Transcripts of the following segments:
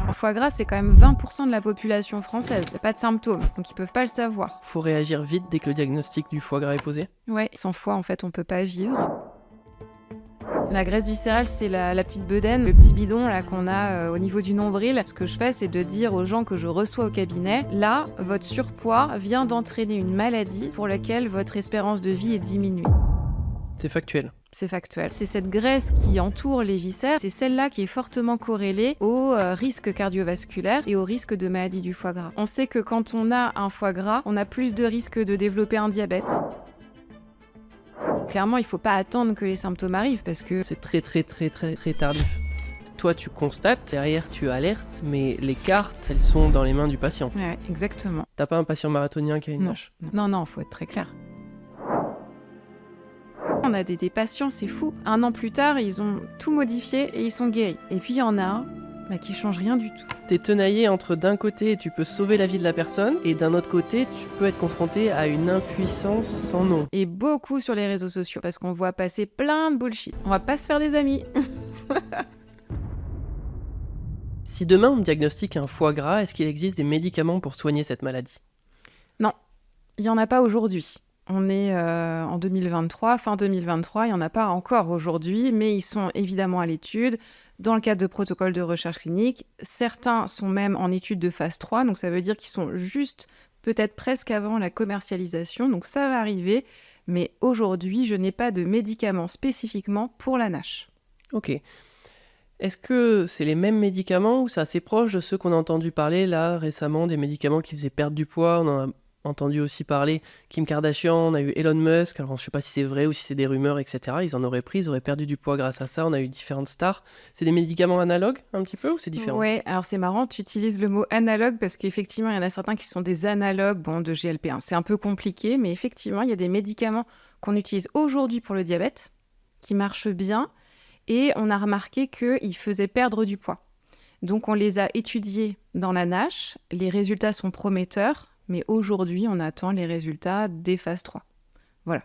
Le foie gras, c'est quand même 20% de la population française. Il n'y a pas de symptômes, donc ils peuvent pas le savoir. Faut réagir vite dès que le diagnostic du foie gras est posé. Ouais, sans foie, en fait, on peut pas vivre. La graisse viscérale, c'est la petite bedaine, le petit bidon là qu'on a au niveau du nombril. Ce que je fais, c'est de dire aux gens que je reçois au cabinet, là, votre surpoids vient d'entraîner une maladie pour laquelle votre espérance de vie est diminuée. C'est factuel. C'est factuel. C'est cette graisse qui entoure les viscères, c'est celle-là qui est fortement corrélée au risque cardiovasculaire et au risque de maladie du foie gras. On sait que quand on a un foie gras, on a plus de risques de développer un diabète. Clairement, il ne faut pas attendre que les symptômes arrivent parce que C'est très tardif. Toi, tu constates, derrière, tu alertes, mais les cartes, elles sont dans les mains du patient. Ouais, exactement. T'as pas un patient marathonien qui a une Non. nage. Non, faut être très clair. On a des patients, c'est fou. 1 an plus tard, ils ont tout modifié et ils sont guéris. Et puis il y en a un qui change rien du tout. T'es tenaillé entre d'un côté, tu peux sauver la vie de la personne, et d'un autre côté, tu peux être confronté à une impuissance sans nom. Et beaucoup sur les réseaux sociaux, parce qu'on voit passer plein de bullshit. On va pas se faire des amis. Si demain on diagnostique un foie gras, est-ce qu'il existe des médicaments pour soigner cette maladie ? Non, il n'y en a pas aujourd'hui. On est en 2023, fin 2023, il n'y en a pas encore aujourd'hui, mais ils sont évidemment à l'étude dans le cadre de protocoles de recherche clinique. Certains sont même en étude de phase 3, donc ça veut dire qu'ils sont juste peut-être presque avant la commercialisation, donc ça va arriver. Mais aujourd'hui, je n'ai pas de médicaments spécifiquement pour la NASH. Ok. Est-ce que c'est les mêmes médicaments ou c'est assez proche de ceux qu'on a entendu parler là récemment, des médicaments qui faisaient perdre du poids ? On en a entendu aussi parler Kim Kardashian, on a eu Elon Musk, alors je ne sais pas si c'est vrai ou si c'est des rumeurs, etc. Ils en auraient pris, ils auraient perdu du poids grâce à ça, on a eu différentes stars. C'est des médicaments analogues un petit peu ou c'est différent ? Ouais, alors c'est marrant, tu utilises le mot analogue parce qu'effectivement, il y en a certains qui sont des analogues de GLP-1. C'est un peu compliqué, mais effectivement, il y a des médicaments qu'on utilise aujourd'hui pour le diabète qui marchent bien et on a remarqué qu'ils faisaient perdre du poids. Donc on les a étudiés dans la NASH, les résultats sont prometteurs, mais aujourd'hui, on attend les résultats des phases 3. Voilà.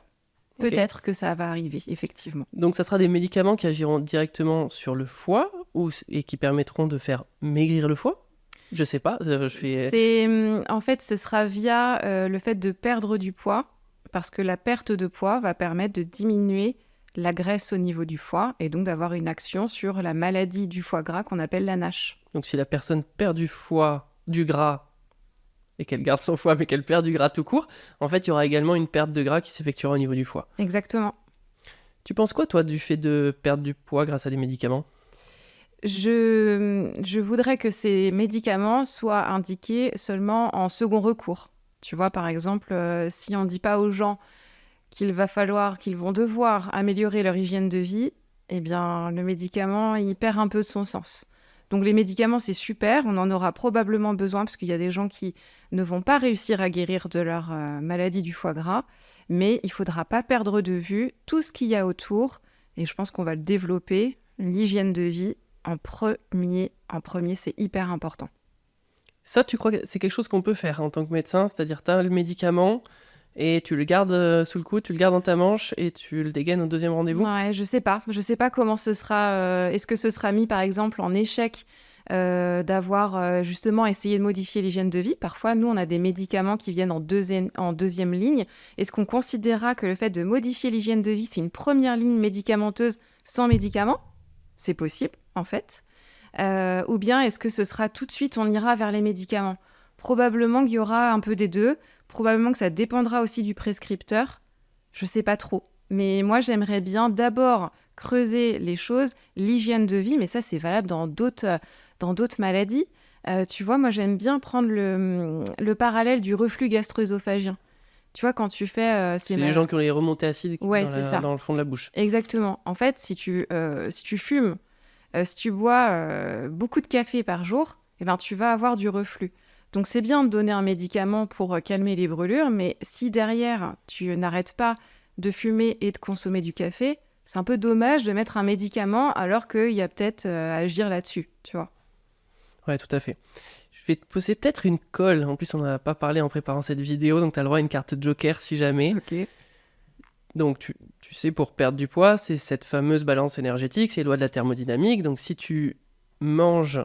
Ok. Peut-être que ça va arriver, effectivement. Donc ça sera des médicaments qui agiront directement sur le foie et qui permettront de faire maigrir le foie ? Je sais pas, En fait, ce sera via le fait de perdre du poids, parce que la perte de poids va permettre de diminuer la graisse au niveau du foie, et donc d'avoir une action sur la maladie du foie gras qu'on appelle la NASH. Donc si la personne perd du foie, du gras, et qu'elle garde son foie, mais qu'elle perd du gras tout court, en fait, il y aura également une perte de gras qui s'effectuera au niveau du foie. Exactement. Tu penses quoi, toi, du fait de perdre du poids grâce à des médicaments ? Je voudrais que ces médicaments soient indiqués seulement en second recours. Tu vois, par exemple, si on ne dit pas aux gens qu'ils vont devoir améliorer leur hygiène de vie, eh bien, le médicament, il perd un peu de son sens. Donc les médicaments, c'est super, on en aura probablement besoin parce qu'il y a des gens qui ne vont pas réussir à guérir de leur maladie du foie gras, mais il ne faudra pas perdre de vue tout ce qu'il y a autour, et je pense qu'on va le développer, l'hygiène de vie en premier, c'est hyper important. Ça, tu crois que c'est quelque chose qu'on peut faire en tant que médecin ? C'est-à-dire, tu as le médicament et tu le gardes sous le coude, tu le gardes dans ta manche et tu le dégaines au deuxième rendez-vous ? Ouais, je sais pas comment ce sera. Est-ce que ce sera mis par exemple en échec d'avoir justement essayé de modifier l'hygiène de vie ? Parfois, nous, on a des médicaments qui viennent en deuxième ligne. Est-ce qu'on considérera que le fait de modifier l'hygiène de vie, c'est une première ligne médicamenteuse sans médicaments ? C'est possible, en fait. Ou bien est-ce que ce sera tout de suite, on ira vers les médicaments ? Probablement qu'il y aura un peu des deux. Probablement que ça dépendra aussi du prescripteur. Je sais pas trop. Mais moi, j'aimerais bien d'abord creuser les choses, l'hygiène de vie, mais ça, c'est valable dans d'autres maladies. Tu vois, moi, j'aime bien prendre le parallèle du reflux gastro-œsophagien. Tu vois, quand tu fais... C'est les gens qui ont les remontées acides Ouais, dans le fond de la bouche. Exactement. En fait, si tu fumes, si tu bois beaucoup de café par jour, eh ben, tu vas avoir du reflux. Donc, c'est bien de donner un médicament pour calmer les brûlures, mais si derrière, tu n'arrêtes pas de fumer et de consommer du café, c'est un peu dommage de mettre un médicament alors qu'il y a peut-être à agir là-dessus, tu vois. Ouais, tout à fait. Je vais te poser peut-être une colle. En plus, on n'a pas parlé en préparant cette vidéo, donc tu as le droit à une carte Joker si jamais. Ok. Donc, tu sais, pour perdre du poids, c'est cette fameuse balance énergétique, c'est les lois de la thermodynamique. Donc, si tu manges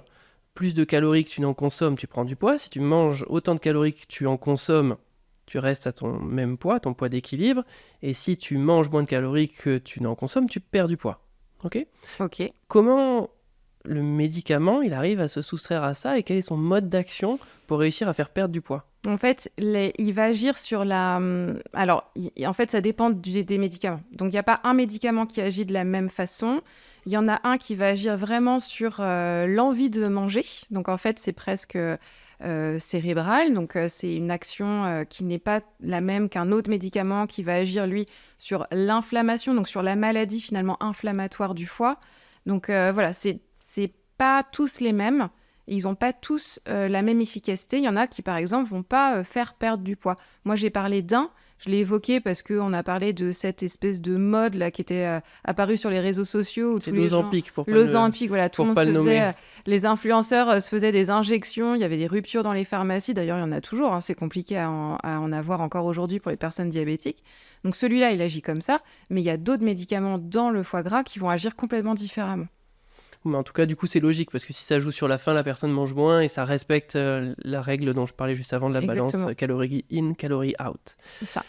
plus de calories que tu n'en consommes, tu prends du poids. Si tu manges autant de calories que tu en consommes, tu restes à ton même poids, ton poids d'équilibre. Et si tu manges moins de calories que tu n'en consommes, tu perds du poids. Ok ? Ok. Comment le médicament, il arrive à se soustraire à ça et quel est son mode d'action pour réussir à faire perdre du poids ? En fait, il va agir sur la... Alors, en fait, ça dépend des médicaments. Donc, il n'y a pas un médicament qui agit de la même façon. Il y en a un qui va agir vraiment sur l'envie de manger. Donc, en fait, c'est presque cérébral. Donc, c'est une action qui n'est pas la même qu'un autre médicament qui va agir, lui, sur l'inflammation, donc sur la maladie finalement inflammatoire du foie. Donc, voilà, c'est pas tous les mêmes. Ils n'ont pas tous la même efficacité. Il y en a qui, par exemple, vont pas faire perdre du poids. Moi, j'ai parlé d'un, je l'ai évoqué parce qu'on a parlé de cette espèce de mode là, qui était apparue sur les réseaux sociaux. Où C'est tous les gens... l'Ozempic, pour pas L'Ozempic, voilà, tout pour le monde pas se le faisait... nommer. Les influenceurs se faisaient des injections, il y avait des ruptures dans les pharmacies. D'ailleurs, il y en a toujours, hein. C'est compliqué à en avoir encore aujourd'hui pour les personnes diabétiques. Donc celui-là, il agit comme ça. Mais il y a d'autres médicaments dans le foie gras qui vont agir complètement différemment. Mais en tout cas, du coup, c'est logique parce que si ça joue sur la faim, la personne mange moins et ça respecte la règle dont je parlais juste avant de la balance Exactement. calorie in, calorie out. C'est ça.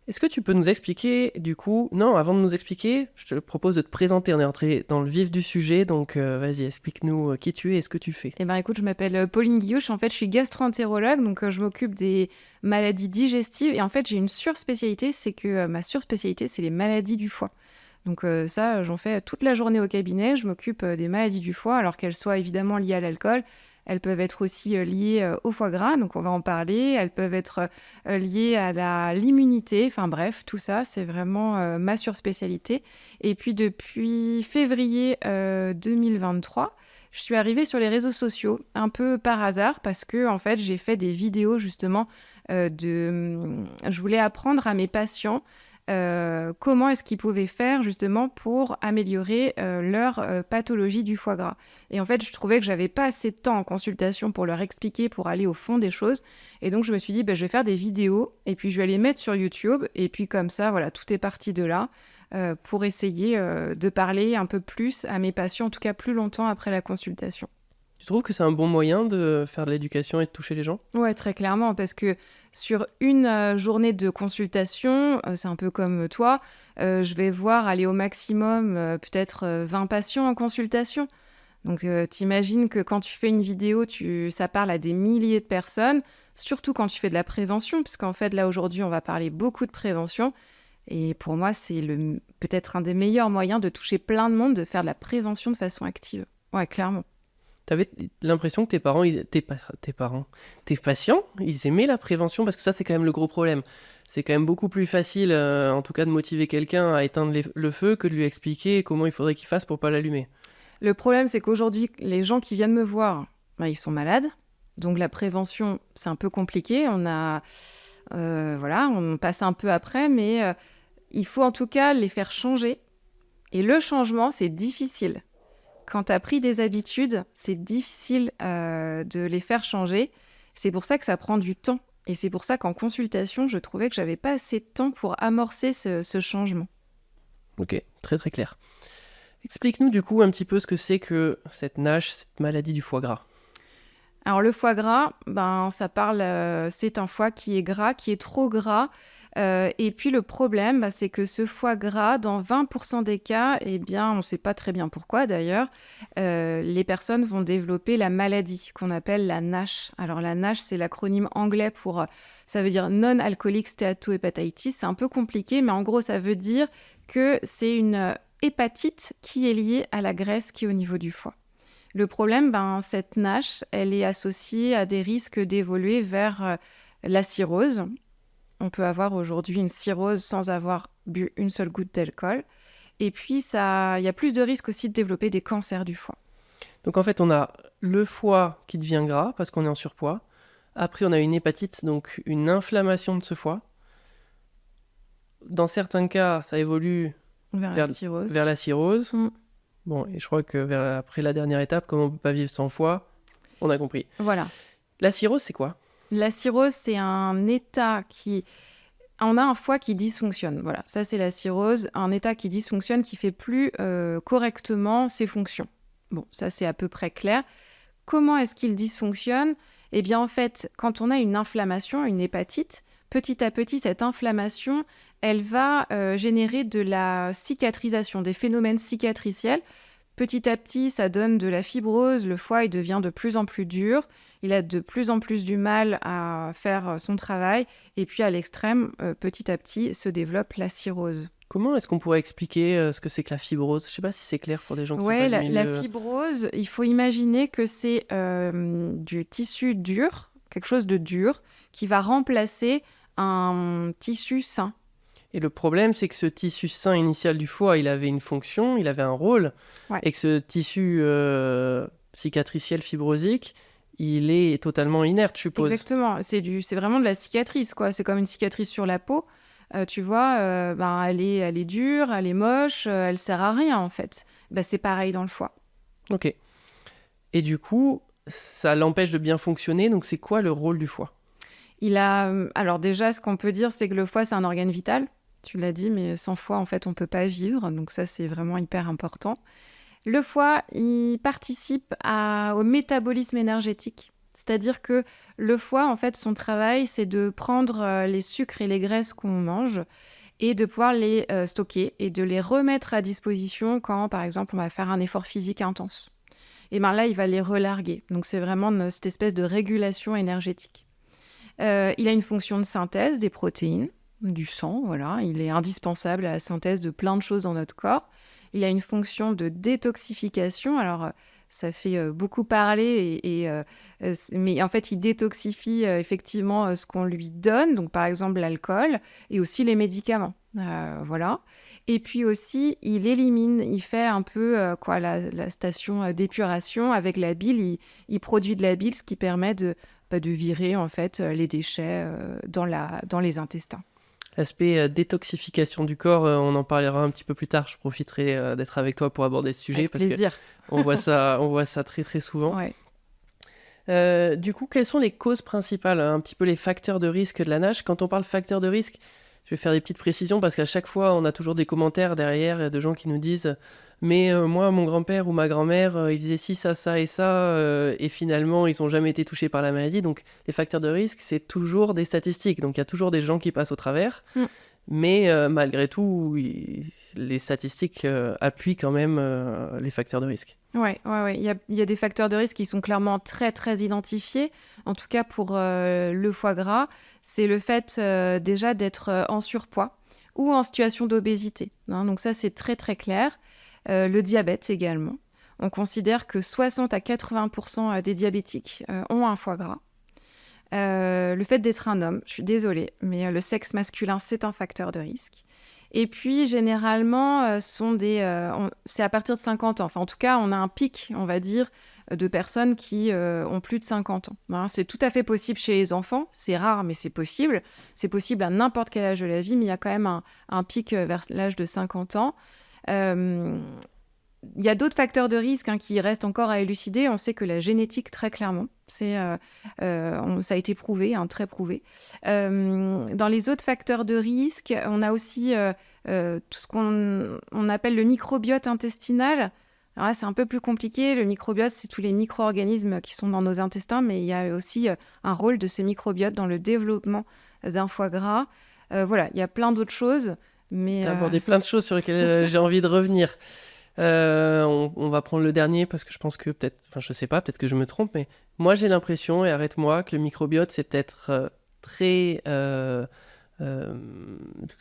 Est-ce que tu peux nous expliquer, du coup... Non, avant de nous expliquer, je te propose de te présenter. On est entré dans le vif du sujet, donc vas-y, explique-nous qui tu es et ce que tu fais. Eh ben, écoute, je m'appelle Pauline Guillauche. En fait, je suis gastro-entérologue, donc je m'occupe des maladies digestives. Et en fait, j'ai une surspécialité, c'est que ma surspécialité, c'est les maladies du foie. Donc ça, j'en fais toute la journée au cabinet. Je m'occupe des maladies du foie, alors qu'elles soient évidemment liées à l'alcool. Elles peuvent être aussi liées au foie gras, donc on va en parler. Elles peuvent être liées à l'immunité. Enfin bref, tout ça, c'est vraiment ma surspécialité. Et puis depuis février 2023, je suis arrivée sur les réseaux sociaux, un peu par hasard, parce que en fait, j'ai fait des vidéos justement je voulais apprendre à mes patients comment est-ce qu'ils pouvaient faire justement pour améliorer leur pathologie du foie gras. Et en fait, je trouvais que j'avais pas assez de temps en consultation pour leur expliquer, pour aller au fond des choses. Et donc, je me suis dit, je vais faire des vidéos et puis je vais les mettre sur YouTube. Et puis comme ça, voilà, tout est parti de là pour essayer de parler un peu plus à mes patients, en tout cas plus longtemps après la consultation. Tu trouves que c'est un bon moyen de faire de l'éducation et de toucher les gens ? Ouais, très clairement, parce que sur une journée de consultation, c'est un peu comme toi, je vais voir aller au maximum peut-être 20 patients en consultation. Donc t'imagines que quand tu fais une vidéo, ça parle à des milliers de personnes, surtout quand tu fais de la prévention, parce qu'en fait là aujourd'hui on va parler beaucoup de prévention. Et pour moi, c'est peut-être un des meilleurs moyens de toucher plein de monde, de faire de la prévention de façon active. Ouais, clairement. T'avais l'impression que tes patients, ils aimaient la prévention parce que ça, c'est quand même le gros problème. C'est quand même beaucoup plus facile, en tout cas, de motiver quelqu'un à éteindre le feu que de lui expliquer comment il faudrait qu'il fasse pour pas l'allumer. Le problème, c'est qu'aujourd'hui, les gens qui viennent me voir, ils sont malades. Donc la prévention, c'est un peu compliqué. On passe un peu après, mais il faut en tout cas les faire changer. Et le changement, c'est difficile. Quand tu as pris des habitudes, c'est difficile de les faire changer. C'est pour ça que ça prend du temps. Et c'est pour ça qu'en consultation, je trouvais que j'avais pas assez de temps pour amorcer ce changement. Ok, très très clair. Explique-nous du coup un petit peu ce que c'est que cette NASH, cette maladie du foie gras. Alors le foie gras, c'est un foie qui est gras, qui est trop gras. Et puis le problème, c'est que ce foie gras, dans 20% des cas, on ne sait pas très bien pourquoi d'ailleurs, les personnes vont développer la maladie qu'on appelle la NASH. Alors la NASH, c'est l'acronyme anglais ça veut dire Non-Alcoholic Steatohepatitis. C'est un peu compliqué, mais en gros, ça veut dire que c'est une hépatite qui est liée à la graisse qui est au niveau du foie. Le problème, cette NASH, elle est associée à des risques d'évoluer vers la cirrhose. On peut avoir aujourd'hui une cirrhose sans avoir bu une seule goutte d'alcool. Et puis, il y a plus de risques aussi de développer des cancers du foie. Donc en fait, on a le foie qui devient gras parce qu'on est en surpoids. Après, on a une hépatite, donc une inflammation de ce foie. Dans certains cas, ça évolue vers la cirrhose. Mm. Bon, et je crois que après la dernière étape, comme on ne peut pas vivre sans foie, on a compris. Voilà. La cirrhose, c'est quoi ? La cirrhose, c'est un état on a un foie qui dysfonctionne. Voilà, ça c'est la cirrhose, un état qui dysfonctionne, qui fait plus correctement ses fonctions. Bon, ça c'est à peu près clair. Comment est-ce qu'il dysfonctionne ? Eh bien, en fait, quand on a une inflammation, une hépatite, petit à petit, cette inflammation, elle va générer de la cicatrisation, des phénomènes cicatriciels. Petit à petit, ça donne de la fibrose, le foie il devient de plus en plus dur, il a de plus en plus du mal à faire son travail, et puis à l'extrême, petit à petit, se développe la cirrhose. Comment est-ce qu'on pourrait expliquer ce que c'est que la fibrose? Je sais pas si c'est clair pour des gens qui sont Ouais, pas du la milieu. fibrose, il faut imaginer que c'est du tissu dur, quelque chose de dur, qui va remplacer un tissu sain. Et le problème, c'est que ce tissu sain initial du foie, il avait une fonction, il avait un rôle, Ouais. et que ce tissu cicatriciel fibrosique, il est totalement inerte, je suppose. Exactement, c'est vraiment de la cicatrice, quoi. C'est comme une cicatrice sur la peau. Tu vois, elle est dure, elle est moche, elle sert à rien en fait. C'est pareil dans le foie. Ok. Et du coup, ça l'empêche de bien fonctionner, donc c'est quoi le rôle du foie? Alors déjà, ce qu'on peut dire, c'est que le foie, c'est un organe vital. Tu l'as dit, mais sans foie, en fait, on ne peut pas vivre. Donc ça, c'est vraiment hyper important. Le foie, il participe au métabolisme énergétique. C'est-à-dire que le foie, en fait, son travail, c'est de prendre les sucres et les graisses qu'on mange et de pouvoir les stocker et de les remettre à disposition quand, par exemple, on va faire un effort physique intense. Et bien là, il va les relarguer. Donc c'est vraiment cette espèce de régulation énergétique. Il a une fonction de synthèse des protéines, du sang, voilà. Il est indispensable à la synthèse de plein de choses dans notre corps. Il a une fonction de détoxification. Alors, ça fait beaucoup parler, mais en fait, il détoxifie effectivement ce qu'on lui donne, donc par exemple l'alcool, et aussi les médicaments. Voilà. Et puis aussi, il élimine, il fait un peu la station d'épuration avec la bile. Il produit de la bile, ce qui permet de virer en fait les déchets dans les intestins. L'aspect détoxification du corps, on en parlera un petit peu plus tard. Je profiterai d'être avec toi pour aborder ce sujet Avec parce plaisir. qu'on voit ça très très souvent. Ouais. Du coup, quelles sont les causes principales, un petit peu les facteurs de risque de la nage? Quand on parle facteurs de risque, je vais faire des petites précisions parce qu'à chaque fois, on a toujours des commentaires derrière de gens qui nous disent mais moi, mon grand-père ou ma grand-mère, ils faisaient ci, ça et ça, et finalement, ils n'ont jamais été touchés par la maladie. Donc, les facteurs de risque, c'est toujours des statistiques. Donc, il y a toujours des gens qui passent au travers. Mais malgré tout, les statistiques appuient quand même les facteurs de risque. Ouais. Il y a des facteurs de risque qui sont clairement très, très identifiés. En tout cas, pour le foie gras, c'est le fait déjà d'être en surpoids ou en situation d'obésité. Donc ça, c'est très, très clair. Le diabète également. On considère que 60 à 80% des diabétiques ont un foie gras. Le fait d'être un homme, je suis désolée, mais le sexe masculin, c'est un facteur de risque. Et puis, généralement, c'est à partir de 50 ans. Enfin, en tout cas, on a un pic, on va dire, de personnes qui ont plus de 50 ans. C'est tout à fait possible chez les enfants. C'est rare, mais c'est possible. C'est possible à n'importe quel âge de la vie, mais il y a quand même un pic vers l'âge de 50 ans. Il y a d'autres facteurs de risque qui restent encore à élucider. On sait que la génétique, très clairement, ça a été prouvé, très prouvé. Dans les autres facteurs de risque, on a aussi tout ce qu'on appelle le microbiote intestinal. Alors là, c'est un peu plus compliqué. Le microbiote, c'est tous les micro-organismes qui sont dans nos intestins, mais il y a aussi un rôle de ce microbiote dans le développement d'un foie gras. Voilà, il y a plein d'autres choses. Tu as abordé plein de choses sur lesquelles j'ai envie de revenir. On va prendre le dernier parce que je pense que je sais pas, peut-être que je me trompe, mais moi j'ai l'impression, et arrête-moi, que le microbiote c'est peut-être c'est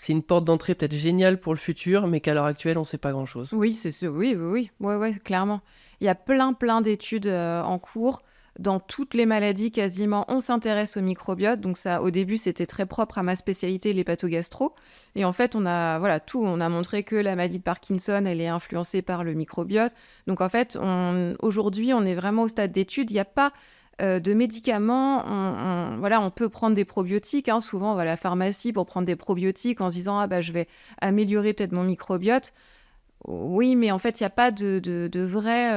une porte d'entrée peut-être géniale pour le futur, mais qu'à l'heure actuelle on sait pas grand-chose. Oui, c'est sûr. Oui, ouais, clairement. Il y a plein d'études en cours. Dans toutes les maladies, quasiment, on s'intéresse au microbiote. Donc ça, au début, c'était très propre à ma spécialité, l'hépatogastro. Et en fait, on a montré que la maladie de Parkinson, elle est influencée par le microbiote. Donc en fait, aujourd'hui, on est vraiment au stade d'études. Il n'y a pas de médicaments. On peut prendre des probiotiques. Souvent, on va à la pharmacie pour prendre des probiotiques en se disant je vais améliorer peut-être mon microbiote. Oui, mais en fait, il n'y a pas de vrai...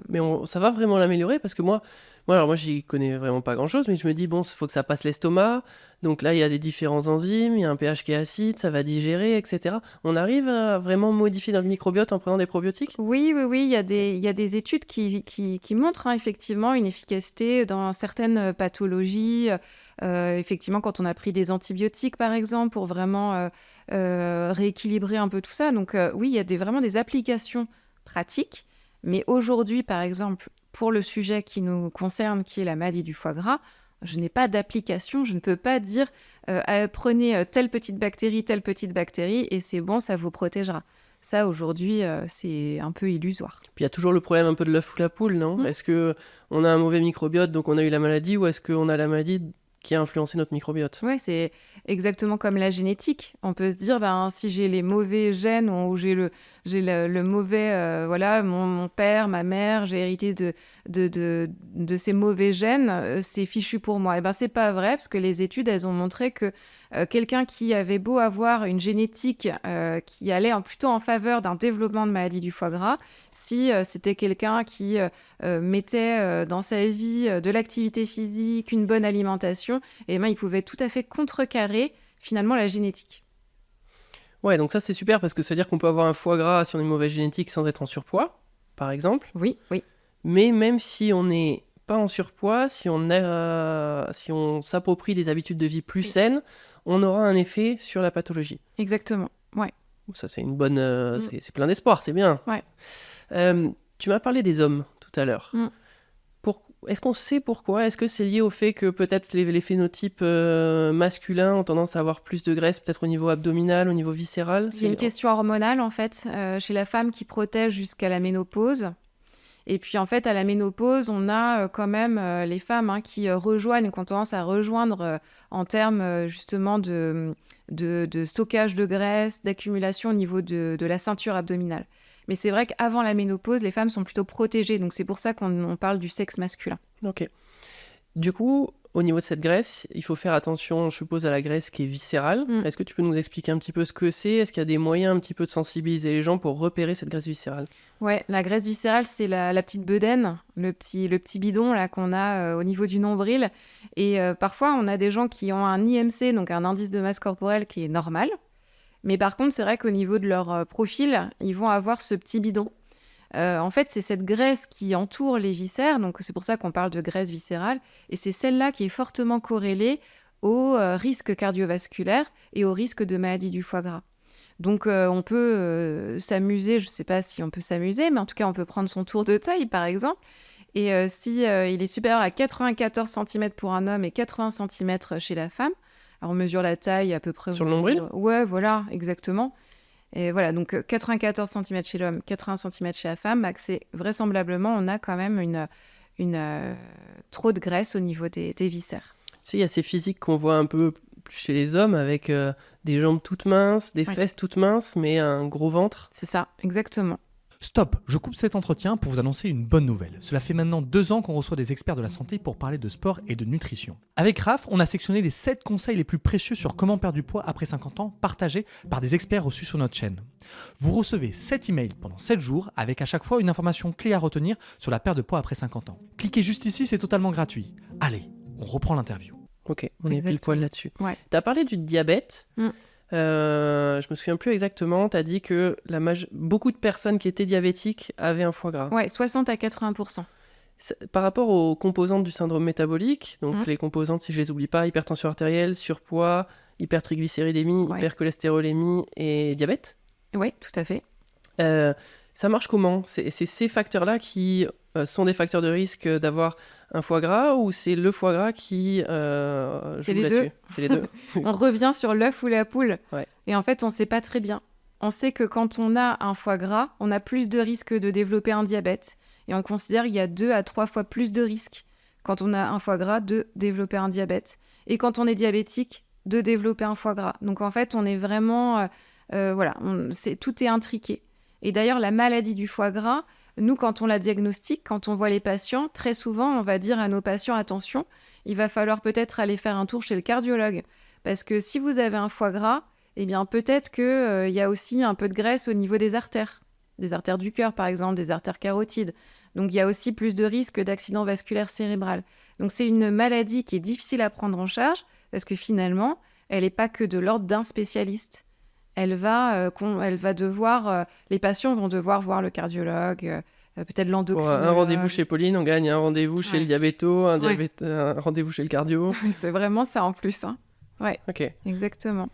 Mais ça va vraiment l'améliorer parce que moi, Alors moi, j'y connais vraiment pas grand-chose, mais je me dis, bon, il faut que ça passe l'estomac. Donc là, il y a des différents enzymes, il y a un pH qui est acide, ça va digérer, etc. On arrive à vraiment modifier notre microbiote en prenant des probiotiques? Oui, oui, oui, il y a des études qui montrent effectivement une efficacité dans certaines pathologies. Effectivement, quand on a pris des antibiotiques, par exemple, pour vraiment rééquilibrer un peu tout ça. Donc oui, il y a vraiment des applications pratiques. Mais aujourd'hui, par exemple, pour le sujet qui nous concerne, qui est la maladie du foie gras, je n'ai pas d'application. Je ne peux pas dire prenez telle petite bactérie, et c'est bon, ça vous protégera. Ça, aujourd'hui, c'est un peu illusoire. Puis il y a toujours le problème un peu de l'œuf ou la poule, non? Est-ce qu'on a un mauvais microbiote, donc on a eu la maladie, ou est-ce qu'on a la maladie qui a influencé notre microbiote? Ouais, c'est exactement comme la génétique. On peut se dire, si j'ai les mauvais gènes ou j'ai le mauvais, voilà, mon père, ma mère, j'ai hérité de ces mauvais gènes, c'est fichu pour moi. Et c'est pas vrai, parce que les études, elles ont montré que quelqu'un qui avait beau avoir une génétique qui allait plutôt en faveur d'un développement de maladie du foie gras, si c'était quelqu'un qui mettait dans sa vie de l'activité physique, une bonne alimentation, il pouvait tout à fait contrecarrer finalement la génétique. Ouais, donc ça c'est super parce que ça veut dire qu'on peut avoir un foie gras si on a une mauvaise génétique sans être en surpoids, par exemple. Oui, oui. Mais même si on n'est pas en surpoids, si on s'approprie des habitudes de vie plus saines, on aura un effet sur la pathologie. Exactement, ouais. Ça c'est une bonne... c'est plein d'espoir, c'est bien. Ouais. Tu m'as parlé des hommes tout à l'heure. Est-ce qu'on sait pourquoi? Est-ce que c'est lié au fait que peut-être les phénotypes masculins ont tendance à avoir plus de graisse, peut-être au niveau abdominal, au niveau viscéral? C'est une question hormonale, en fait, chez la femme qui protège jusqu'à la ménopause. Et puis, en fait, à la ménopause, on a quand même les femmes qui rejoignent, qui ont tendance à rejoindre en termes justement de stockage de graisse, d'accumulation au niveau de la ceinture abdominale. Mais c'est vrai qu'avant la ménopause, les femmes sont plutôt protégées. Donc, c'est pour ça qu'on parle du sexe masculin. Ok. Du coup, au niveau de cette graisse, il faut faire attention, je suppose, à la graisse qui est viscérale. Est-ce que tu peux nous expliquer un petit peu ce que c'est? Est-ce qu'il y a des moyens un petit peu de sensibiliser les gens pour repérer cette graisse viscérale? Ouais, la graisse viscérale, c'est la petite bedaine, le petit bidon là, qu'on a au niveau du nombril. Et parfois, on a des gens qui ont un IMC, donc un indice de masse corporelle qui est normal. Mais par contre, c'est vrai qu'au niveau de leur profil, ils vont avoir ce petit bidon. En fait, c'est cette graisse qui entoure les viscères, donc c'est pour ça qu'on parle de graisse viscérale, et c'est celle-là qui est fortement corrélée au risque cardiovasculaire et au risque de maladie du foie gras. Donc on peut s'amuser, je ne sais pas si on peut s'amuser, mais en tout cas on peut prendre son tour de taille par exemple, et si il est supérieur à 94 cm pour un homme et 80 cm chez la femme, alors on mesure la taille à peu près... Sur le nombril? Ouais, voilà, exactement. Et voilà, donc 94 cm chez l'homme, 80 cm chez la femme, c'est vraisemblablement, on a quand même trop de graisse au niveau des viscères. Tu sais, il y a ces physiques qu'on voit un peu chez les hommes avec des jambes toutes minces, des fesses toutes minces, mais un gros ventre. C'est ça, exactement. Stop, je coupe cet entretien pour vous annoncer une bonne nouvelle. Cela fait maintenant 2 ans qu'on reçoit des experts de la santé pour parler de sport et de nutrition. Avec Raph, on a sectionné les 7 conseils les plus précieux sur comment perdre du poids après 50 ans, partagés par des experts reçus sur notre chaîne. Vous recevez 7 emails pendant 7 jours, avec à chaque fois une information clé à retenir sur la perte de poids après 50 ans. Cliquez juste ici, c'est totalement gratuit. Allez, on reprend l'interview. Ok, on est pile poil là-dessus. Ouais. Tu as parlé du diabète. Je me souviens plus exactement, tu as dit que beaucoup de personnes qui étaient diabétiques avaient un foie gras. Ouais, 60 à 80%. Par rapport aux composantes du syndrome métabolique, donc les composantes, si je les oublie pas, hypertension artérielle, surpoids, hypertriglycéridémie, hypercholestérolémie et diabète. Oui, tout à fait. Ça marche comment? C'est ces facteurs-là qui sont des facteurs de risque d'avoir un foie gras, ou c'est le foie gras qui c'est joue les là-dessus? deux. C'est les deux. On revient sur l'œuf ou la poule. Ouais. Et en fait, on ne sait pas très bien. On sait que quand on a un foie gras, on a plus de risques de développer un diabète. Et on considère qu'il y a 2 à 3 fois plus de risques quand on a un foie gras de développer un diabète. Et quand on est diabétique, de développer un foie gras. Donc en fait, on est vraiment... tout est intriqué. Et d'ailleurs, la maladie du foie gras, nous, quand on la diagnostique, quand on voit les patients, très souvent, on va dire à nos patients, attention, il va falloir peut-être aller faire un tour chez le cardiologue. Parce que si vous avez un foie gras, eh bien peut-être qu'il y a aussi un peu de graisse au niveau des artères du cœur, par exemple, des artères carotides. Donc, il y a aussi plus de risques d'accident vasculaire cérébral. Donc, c'est une maladie qui est difficile à prendre en charge parce que finalement, elle n'est pas que de l'ordre d'un spécialiste. Elle va devoir... les patients vont devoir voir le cardiologue, peut-être Pour l'endocrinologue. un rendez-vous chez Pauline, on gagne un rendez-vous chez Ouais. le diabéto, Ouais. un rendez-vous chez le cardio. C'est vraiment ça en plus. Hein. Ouais, Ok. exactement.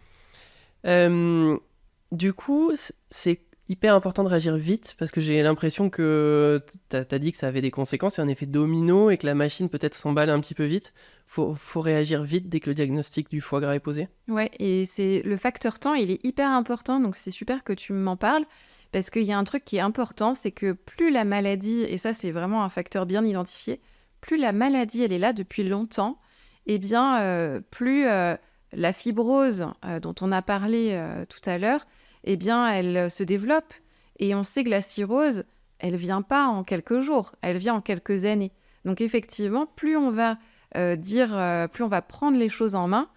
Du coup, c'est hyper important de réagir vite parce que j'ai l'impression que t'as dit que ça avait des conséquences, c'est un effet domino et que la machine peut-être s'emballe un petit peu vite. Faut réagir vite dès que le diagnostic du foie gras est posé. Ouais, et c'est le facteur temps, il est hyper important, donc c'est super que tu m'en parles, parce qu'il y a un truc qui est important, c'est que plus la maladie, et ça c'est vraiment un facteur bien identifié, plus la maladie elle est là depuis longtemps, eh bien plus la fibrose dont on a parlé tout à l'heure, eh bien elle se développe. Et on sait que la cirrhose, elle vient pas en quelques jours, elle vient en quelques années. Donc effectivement, plus on va plus on va prendre les choses en main,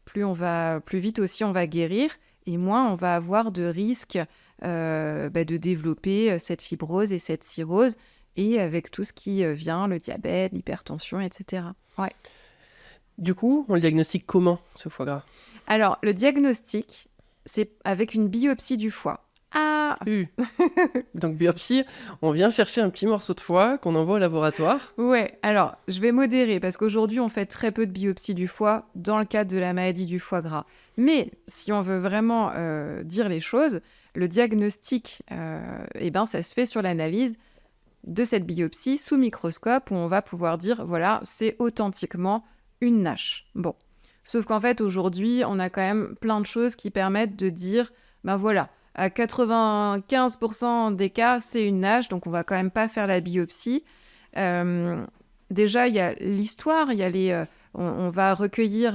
plus vite aussi on va guérir et moins on va avoir de risques de développer cette fibrose et cette cirrhose et avec tout ce qui vient, le diabète, l'hypertension, etc. Ouais. Du coup, on le diagnostique comment, ce foie gras? Alors, le diagnostic, c'est avec une biopsie du foie. Ah, Donc biopsie, on vient chercher un petit morceau de foie qu'on envoie au laboratoire. ouais. Alors, je vais modérer parce qu'aujourd'hui, on fait très peu de biopsies du foie dans le cadre de la maladie du foie gras. Mais si on veut vraiment dire les choses, le diagnostic, ça se fait sur l'analyse de cette biopsie sous microscope où on va pouvoir dire, voilà, c'est authentiquement une NASH. Bon. Sauf qu'en fait, aujourd'hui, on a quand même plein de choses qui permettent de dire, ben voilà, à 95% des cas, c'est une NASH, donc on va quand même pas faire la biopsie. Déjà, il y a l'histoire, il y a on va recueillir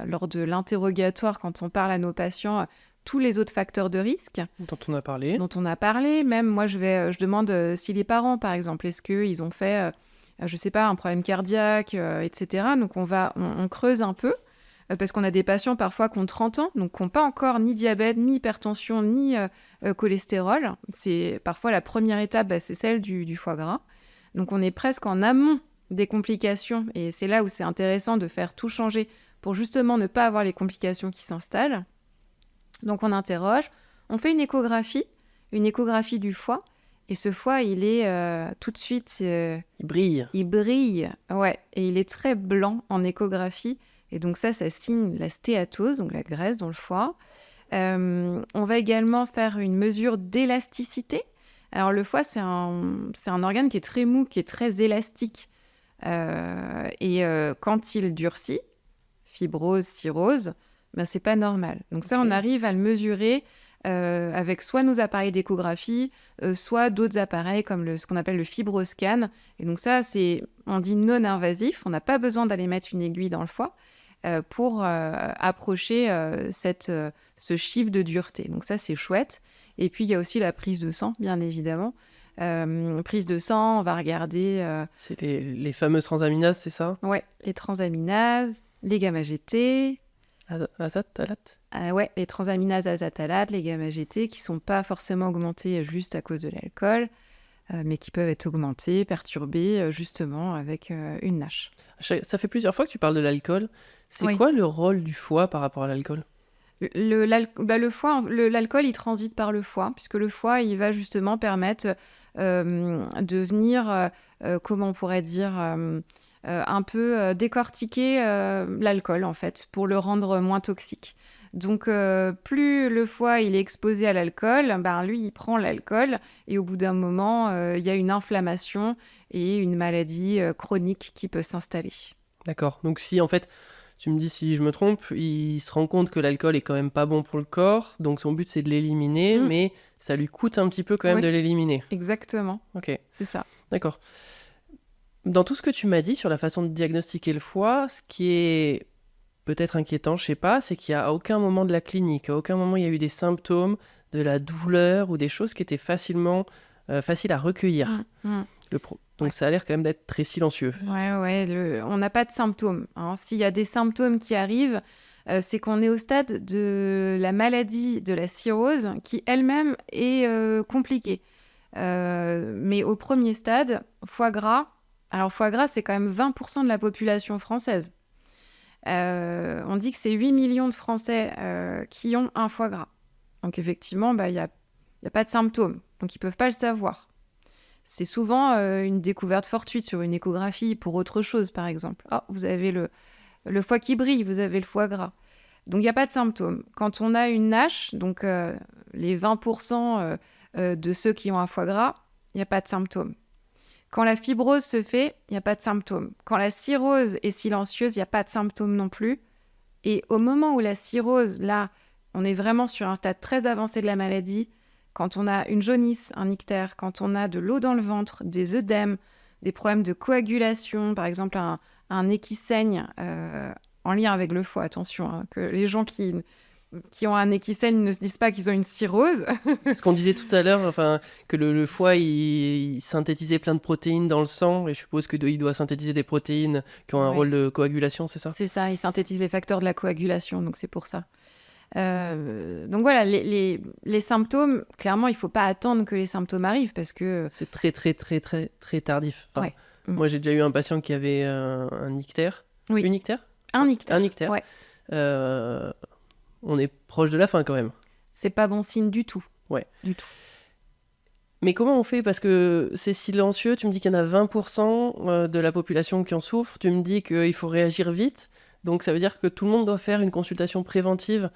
lors de l'interrogatoire, quand on parle à nos patients, tous les autres facteurs de risque Dont on a parlé. dont on a parlé. Même moi, je demande si les parents, par exemple, est-ce qu'ils ont fait, je sais pas, un problème cardiaque, etc. Donc on creuse un peu. Parce qu'on a des patients parfois qui ont 30 ans, donc qui n'ont pas encore ni diabète, ni hypertension, ni cholestérol. C'est parfois la première étape, c'est celle du foie gras. Donc on est presque en amont des complications, et c'est là où c'est intéressant de faire tout changer pour justement ne pas avoir les complications qui s'installent. Donc on interroge, on fait une échographie du foie, et ce foie, il est tout de suite... Il brille. Il brille, ouais, et il est très blanc en échographie. Et donc ça signe la stéatose, donc la graisse dans le foie. On va également faire une mesure d'élasticité. Alors le foie, c'est un organe qui est très mou, qui est très élastique. Quand il durcit, fibrose, cirrhose, c'est pas normal. Donc ça, on arrive à le mesurer avec soit nos appareils d'échographie, soit d'autres appareils comme ce qu'on appelle le fibroscan. Et donc ça, on dit non invasif. On n'a pas besoin d'aller mettre une aiguille dans le foie pour approcher ce chiffre de dureté. Donc ça, c'est chouette. Et puis, il y a aussi la prise de sang, bien évidemment. Prise de sang, on va regarder... C'est les fameuses transaminases, c'est ça? Ouais, les transaminases, les gamma-GT... Azatalate? Ouais, les transaminases azatalates, les gamma-GT, qui ne sont pas forcément augmentées juste à cause de l'alcool, mais qui peuvent être augmentées, perturbées, justement, avec une NASH. Ça fait plusieurs fois que tu parles de l'alcool. C'est Oui. quoi le rôle du foie par rapport à l'alcool? Le foie, l'alcool, il transite par le foie, puisque le foie, il va justement permettre de venir, comment on pourrait dire, un peu décortiquer l'alcool, en fait, pour le rendre moins toxique. Donc, plus le foie il est exposé à l'alcool, lui, il prend l'alcool, et au bout d'un moment, il y a une inflammation et une maladie chronique qui peut s'installer. D'accord. Donc si, en fait, tu me dis si je me trompe, il se rend compte que l'alcool est quand même pas bon pour le corps, donc son but c'est de l'éliminer, mais ça lui coûte un petit peu quand même de l'éliminer. Exactement. Ok, C'est ça. d'accord. Dans tout ce que tu m'as dit sur la façon de diagnostiquer le foie, ce qui est peut-être inquiétant, je sais pas, c'est qu'il y a à aucun moment de la clinique, à aucun moment il y a eu des symptômes, de la douleur ou des choses qui étaient faciles à recueillir. Donc ça a l'air quand même d'être très silencieux. Ouais, on n'a pas de symptômes. S'il y a des symptômes qui arrivent, c'est qu'on est au stade de la maladie de la cirrhose qui elle-même est compliquée. Mais au premier stade, foie gras. Alors, foie gras, c'est quand même 20% de la population française. On dit que c'est 8 millions de Français qui ont un foie gras. Donc, effectivement, il n'y a pas de symptômes. Donc, ils ne peuvent pas le savoir. C'est souvent une découverte fortuite sur une échographie pour autre chose, par exemple. Ah, vous avez le foie qui brille, vous avez le foie gras. Donc, il n'y a pas de symptômes. Quand on a une NASH, donc les 20% de ceux qui ont un foie gras, il n'y a pas de symptômes. Quand la fibrose se fait, il n'y a pas de symptômes. Quand la cirrhose est silencieuse, il n'y a pas de symptômes non plus. Et au moment où la cirrhose, là, on est vraiment sur un stade très avancé de la maladie, quand on a une jaunisse, un ictère, quand on a de l'eau dans le ventre, des œdèmes, des problèmes de coagulation, par exemple un nez qui saigne, en lien avec le foie, attention, hein, que les gens qui ont un nez qui saigne ne se disent pas qu'ils ont une cirrhose. Ce qu'on disait tout à l'heure, que le foie, il synthétisait plein de protéines dans le sang, et je suppose qu'il doit synthétiser des protéines qui ont un rôle de coagulation, c'est ça ? C'est ça, il synthétise les facteurs de la coagulation, donc c'est pour ça. Donc voilà, les symptômes, clairement, il ne faut pas attendre que les symptômes arrivent parce que... C'est très, très, très, très, très tardif. Ouais. Moi, j'ai déjà eu un patient qui avait un ictère. Oui. Une ictère ? Un ictère. Un ictère. Ouais. On est proche de la fin quand même. C'est pas bon signe du tout. Ouais. Du tout. Mais comment on fait ? Parce que c'est silencieux, tu me dis qu'il y en a 20% de la population qui en souffre, tu me dis qu'il faut réagir vite, donc ça veut dire que tout le monde doit faire une consultation préventive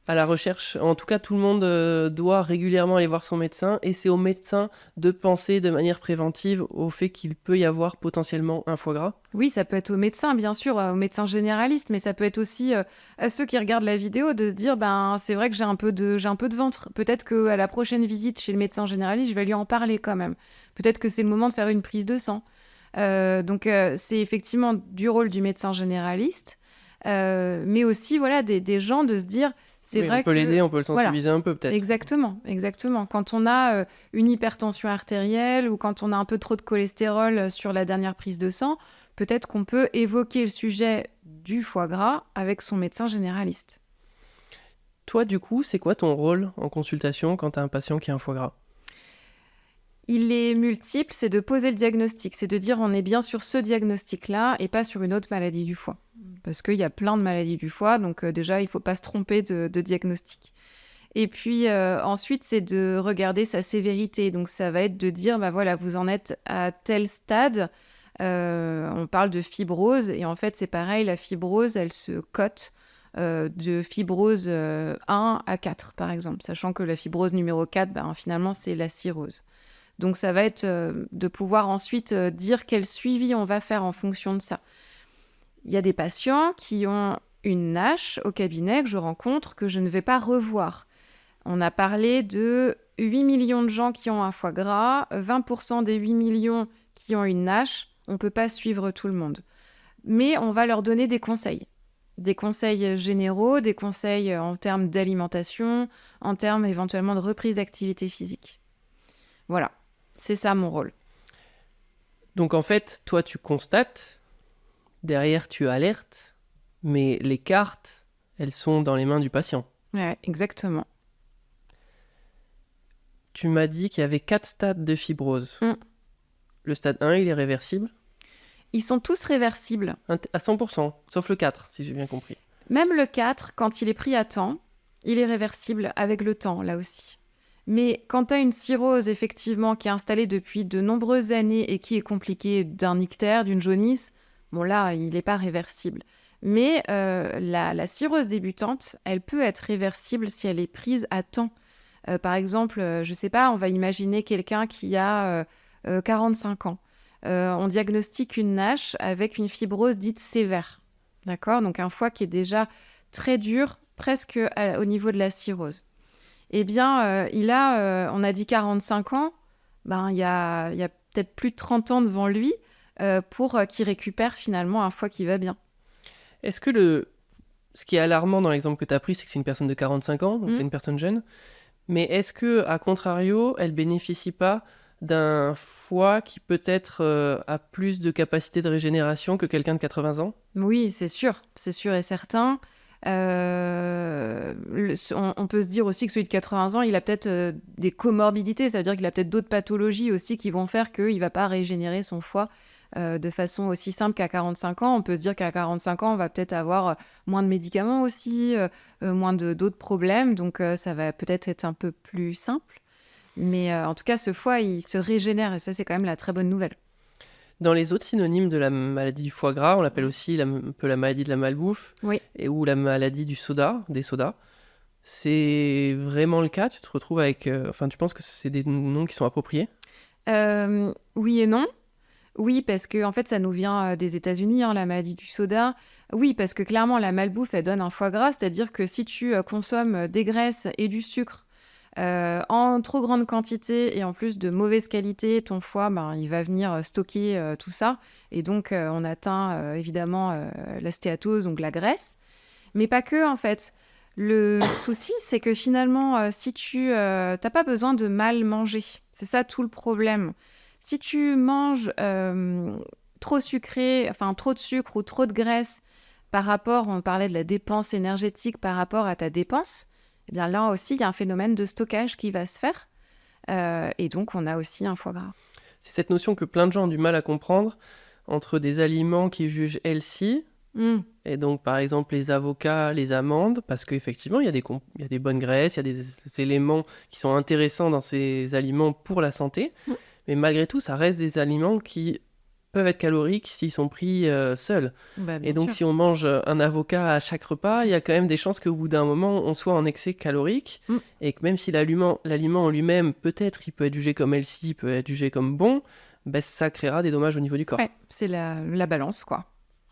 à la recherche. En tout cas, tout le monde doit régulièrement aller voir son médecin, et c'est au médecin de penser de manière préventive au fait qu'il peut y avoir potentiellement un foie gras. Oui, ça peut être au médecin, bien sûr, au médecin généraliste, mais ça peut être aussi à ceux qui regardent la vidéo de se dire, c'est vrai que j'ai un peu de ventre. Peut-être qu'à la prochaine visite chez le médecin généraliste, je vais lui en parler quand même. Peut-être que c'est le moment de faire une prise de sang. Donc, c'est effectivement du rôle du médecin généraliste, mais aussi voilà, des gens de se dire... On peut l'aider, on peut le sensibiliser un peu peut-être. Exactement. Quand on a une hypertension artérielle ou quand on a un peu trop de cholestérol sur la dernière prise de sang, peut-être qu'on peut évoquer le sujet du foie gras avec son médecin généraliste. Toi, du coup, c'est quoi ton rôle en consultation quand tu as un patient qui a un foie gras ? Il est multiple, c'est de poser le diagnostic, c'est de dire on est bien sur ce diagnostic-là et pas sur une autre maladie du foie. Parce qu'il y a plein de maladies du foie, donc déjà, il ne faut pas se tromper de diagnostic. Et puis ensuite, c'est de regarder sa sévérité. Donc ça va être de dire, voilà, vous en êtes à tel stade, on parle de fibrose, et en fait, c'est pareil, la fibrose, elle se cote de fibrose 1 à 4, par exemple, sachant que la fibrose numéro 4, finalement, c'est la cirrhose. Donc ça va être de pouvoir ensuite dire quel suivi on va faire en fonction de ça. Il y a des patients qui ont une NASH au cabinet que je rencontre, que je ne vais pas revoir. On a parlé de 8 millions de gens qui ont un foie gras, 20% des 8 millions qui ont une NASH, on ne peut pas suivre tout le monde. Mais on va leur donner des conseils généraux, des conseils en termes d'alimentation, en termes éventuellement de reprise d'activité physique. Voilà, c'est ça mon rôle. Donc en fait, toi tu constates, derrière tu alertes, mais les cartes, elles sont dans les mains du patient. Ouais, exactement. Tu m'as dit qu'il y avait 4 stades de fibrose. Le stade 1, il est réversible ? Ils sont tous réversibles. À 100%, sauf le 4, si j'ai bien compris. Même le 4, quand il est pris à temps, il est réversible avec le temps, là aussi. Mais quand tu as une cirrhose, effectivement, qui est installée depuis de nombreuses années et qui est compliquée d'un ictère, d'une jaunisse, bon là, il n'est pas réversible. Mais la cirrhose débutante, elle peut être réversible si elle est prise à temps. Par exemple, je ne sais pas, on va imaginer quelqu'un qui a 45 ans. On diagnostique une NASH avec une fibrose dite sévère. D'accord ? Donc un foie qui est déjà très dur, presque au niveau de la cirrhose. Eh bien, on a dit 45 ans, il y a peut-être plus de 30 ans devant lui pour qu'il récupère finalement un foie qui va bien. Est-ce que ce qui est alarmant dans l'exemple que tu as pris, c'est que c'est une personne de 45 ans, donc c'est une personne jeune, mais est-ce que, à contrario, elle bénéficie pas d'un foie qui peut-être a plus de capacité de régénération que quelqu'un de 80 ans ? Oui, c'est sûr et certain. On peut se dire aussi que celui de 80 ans, il a peut-être des comorbidités, ça veut dire qu'il a peut-être d'autres pathologies aussi qui vont faire qu'il ne va pas régénérer son foie de façon aussi simple qu'à 45 ans. On peut se dire qu'à 45 ans, on va peut-être avoir moins de médicaments aussi, moins d'autres problèmes, donc ça va peut-être être un peu plus simple. Mais en tout cas, ce foie, il se régénère et ça, c'est quand même la très bonne nouvelle. Dans les autres synonymes de la maladie du foie gras, on l'appelle aussi un peu la maladie de la malbouffe Oui. ou la maladie des sodas. C'est vraiment le cas? Tu te retrouves avec... tu penses que c'est des noms qui sont appropriés? Oui et non. Oui, parce que en fait, ça nous vient des États-Unis, la maladie du soda. Oui, parce que clairement, la malbouffe, elle donne un foie gras, c'est-à-dire que si tu consommes des graisses et du sucre en trop grande quantité et en plus de mauvaise qualité, ton foie, il va venir stocker tout ça. Et donc, on atteint évidemment la stéatose, donc la graisse. Mais pas que, en fait. Le souci, c'est que finalement, si tu n'as pas besoin de mal manger, c'est ça tout le problème. Si tu manges trop sucré, trop de sucre ou trop de graisse par rapport, on parlait de la dépense énergétique par rapport à ta dépense, eh bien là aussi, il y a un phénomène de stockage qui va se faire. Et donc, on a aussi un foie gras. C'est cette notion que plein de gens ont du mal à comprendre entre des aliments qu'ils jugent healthy, et donc par exemple les avocats, les amandes, parce qu'effectivement, il y a des bonnes graisses, il y a des éléments qui sont intéressants dans ces aliments pour la santé. Mais malgré tout, ça reste des aliments qui peuvent être caloriques s'ils sont pris seuls. Et donc, si on mange un avocat à chaque repas, il y a quand même des chances qu'au bout d'un moment, on soit en excès calorique. Et que même si l'aliment en lui-même, peut-être, il peut être jugé comme healthy, il peut être jugé comme bon, ça créera des dommages au niveau du corps. Ouais, c'est la balance, quoi.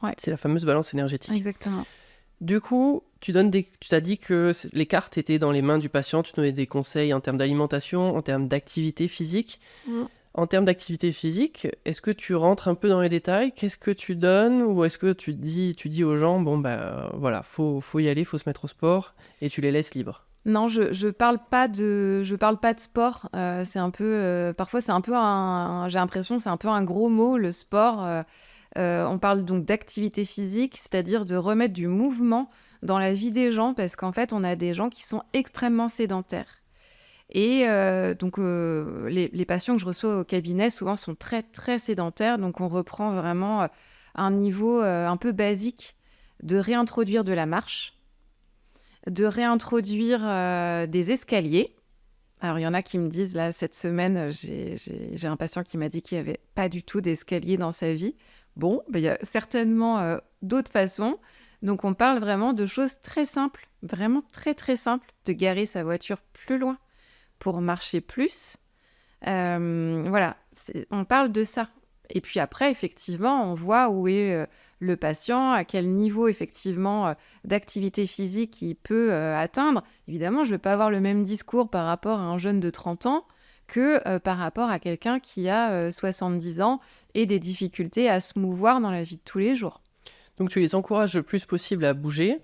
Ouais. C'est la fameuse balance énergétique. Exactement. Du coup, tu t'as dit que les cartes étaient dans les mains du patient, tu donnais des conseils en termes d'alimentation, en termes d'activité physique. En termes d'activité physique, est-ce que tu rentres un peu dans les détails? Qu'est-ce que tu donnes? Ou est-ce que tu dis aux gens, voilà, faut y aller, faut se mettre au sport, et tu les laisses libres? Non, je parle pas de sport. C'est un peu, parfois c'est un peu j'ai l'impression que c'est un peu un gros mot, le sport. On parle donc d'activité physique, c'est-à-dire de remettre du mouvement dans la vie des gens, parce qu'en fait, on a des gens qui sont extrêmement sédentaires. Et donc, les patients que je reçois au cabinet, souvent, sont très, très sédentaires. Donc, on reprend vraiment un niveau un peu basique de réintroduire de la marche, de réintroduire des escaliers. Alors, il y en a qui me disent, là, cette semaine, j'ai un patient qui m'a dit qu'il n'y avait pas du tout d'escalier dans sa vie. Bon, il y a certainement d'autres façons. Donc, on parle vraiment de choses très simples, vraiment très, très simples, de garer sa voiture plus loin pour marcher plus. Voilà, on parle de ça. Et puis après, effectivement, on voit où est le patient, à quel niveau, effectivement, d'activité physique il peut atteindre. Évidemment, je ne vais pas avoir le même discours par rapport à un jeune de 30 ans que par rapport à quelqu'un qui a 70 ans et des difficultés à se mouvoir dans la vie de tous les jours. Donc, tu les encourages le plus possible à bouger.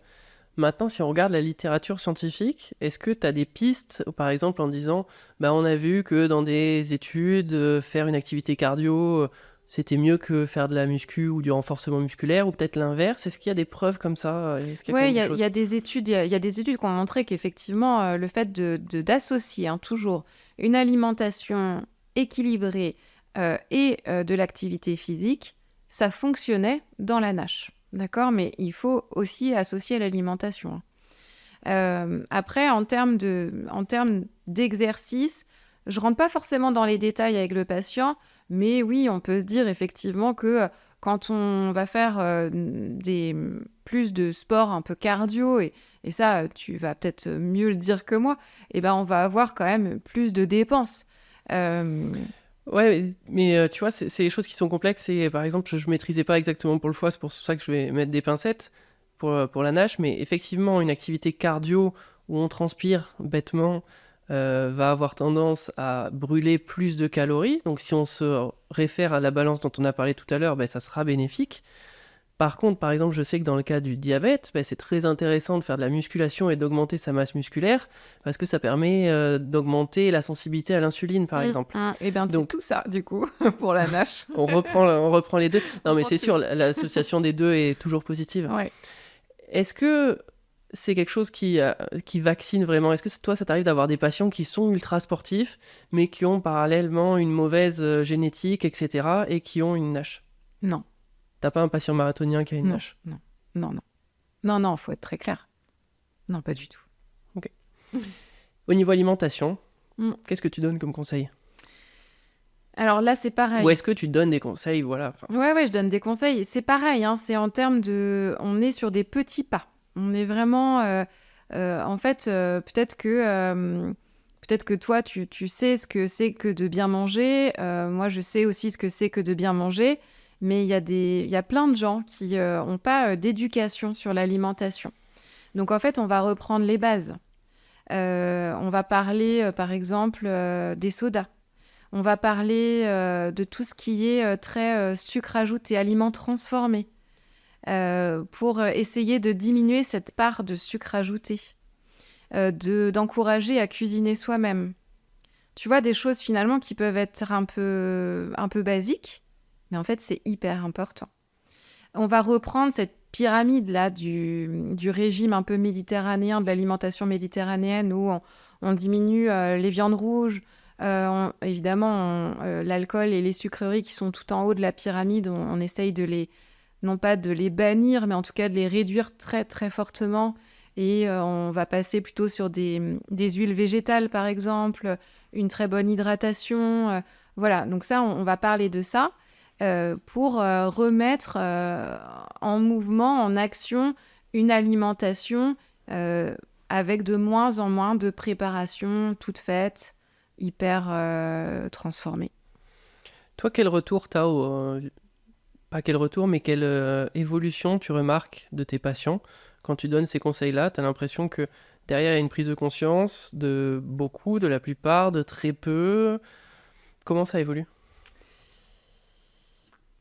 Maintenant, si on regarde la littérature scientifique, est-ce que tu as des pistes, par exemple, en disant on a vu que dans des études, faire une activité cardio, c'était mieux que faire de la muscu ou du renforcement musculaire, ou peut-être l'inverse? Est-ce qu'il y a des preuves comme ça? Oui, il y a des études qui ont montré qu'effectivement, le fait d'associer toujours une alimentation équilibrée et de l'activité physique, ça fonctionnait dans la NASH. D'accord, mais il faut aussi associer l'alimentation. Après, en termes d'exercice, je ne rentre pas forcément dans les détails avec le patient, mais oui, on peut se dire effectivement que quand on va faire plus de sport un peu cardio, et ça, tu vas peut-être mieux le dire que moi, on va avoir quand même plus de dépenses. Ouais, mais tu vois, c'est les choses qui sont complexes. Et par exemple, je ne maîtrisais pas exactement pour le foie, c'est pour ça que je vais mettre des pincettes pour la NASH. Mais effectivement, une activité cardio où on transpire bêtement va avoir tendance à brûler plus de calories. Donc si on se réfère à la balance dont on a parlé tout à l'heure, ça sera bénéfique. Par contre, par exemple, je sais que dans le cas du diabète, c'est très intéressant de faire de la musculation et d'augmenter sa masse musculaire parce que ça permet d'augmenter la sensibilité à l'insuline, par exemple. Donc, c'est tout ça, du coup, pour la NASH. on reprend les deux. Non, mais c'est sûr, l'association des deux est toujours positive. Ouais. Est-ce que c'est quelque chose qui vaccine vraiment? Est-ce que toi, ça t'arrive d'avoir des patients qui sont ultra sportifs, mais qui ont parallèlement une mauvaise génétique, etc., et qui ont une NASH? Non, T'as pas un patient marathonien qui a une non, NASH? non, non, non. Non, non, faut être très clair. Non, pas du tout. Au niveau alimentation, Mm. qu'est-ce que tu donnes comme conseil? Alors là, c'est pareil. Ou est-ce que tu donnes des conseils, voilà, enfin, Ouais, je donne des conseils. C'est pareil, hein, c'est en termes de... On est sur des petits pas. On est vraiment... en fait, peut-être que toi, tu sais ce que c'est que de bien manger. Moi, je sais aussi ce que c'est que de bien manger. Mais il y a plein de gens qui n'ont pas d'éducation sur l'alimentation. Donc, en fait, on va reprendre les bases. On va parler, par exemple, des sodas. On va parler de tout ce qui est très sucre ajouté, aliments transformés, pour essayer de diminuer cette part de sucre ajouté, d'encourager à cuisiner soi-même. Tu vois, des choses finalement qui peuvent être un peu basiques, mais en fait, c'est hyper important. On va reprendre cette pyramide-là du régime un peu méditerranéen, de l'alimentation méditerranéenne, où on diminue les viandes rouges, évidemment, l'alcool et les sucreries qui sont tout en haut de la pyramide, on essaye non pas de les bannir, mais en tout cas de les réduire très très fortement. Et on va passer plutôt sur des huiles végétales, par exemple, une très bonne hydratation. Voilà, donc ça, on va parler de ça pour remettre en mouvement, en action, une alimentation avec de moins en moins de préparations toutes faites, hyper transformées. toi, quel retour t'as pas quel retour, mais quelle évolution tu remarques de tes patients quand tu donnes ces conseils-là? T'as l'impression que derrière, il y a une prise de conscience de beaucoup, de la plupart, de très peu. Comment ça évolue?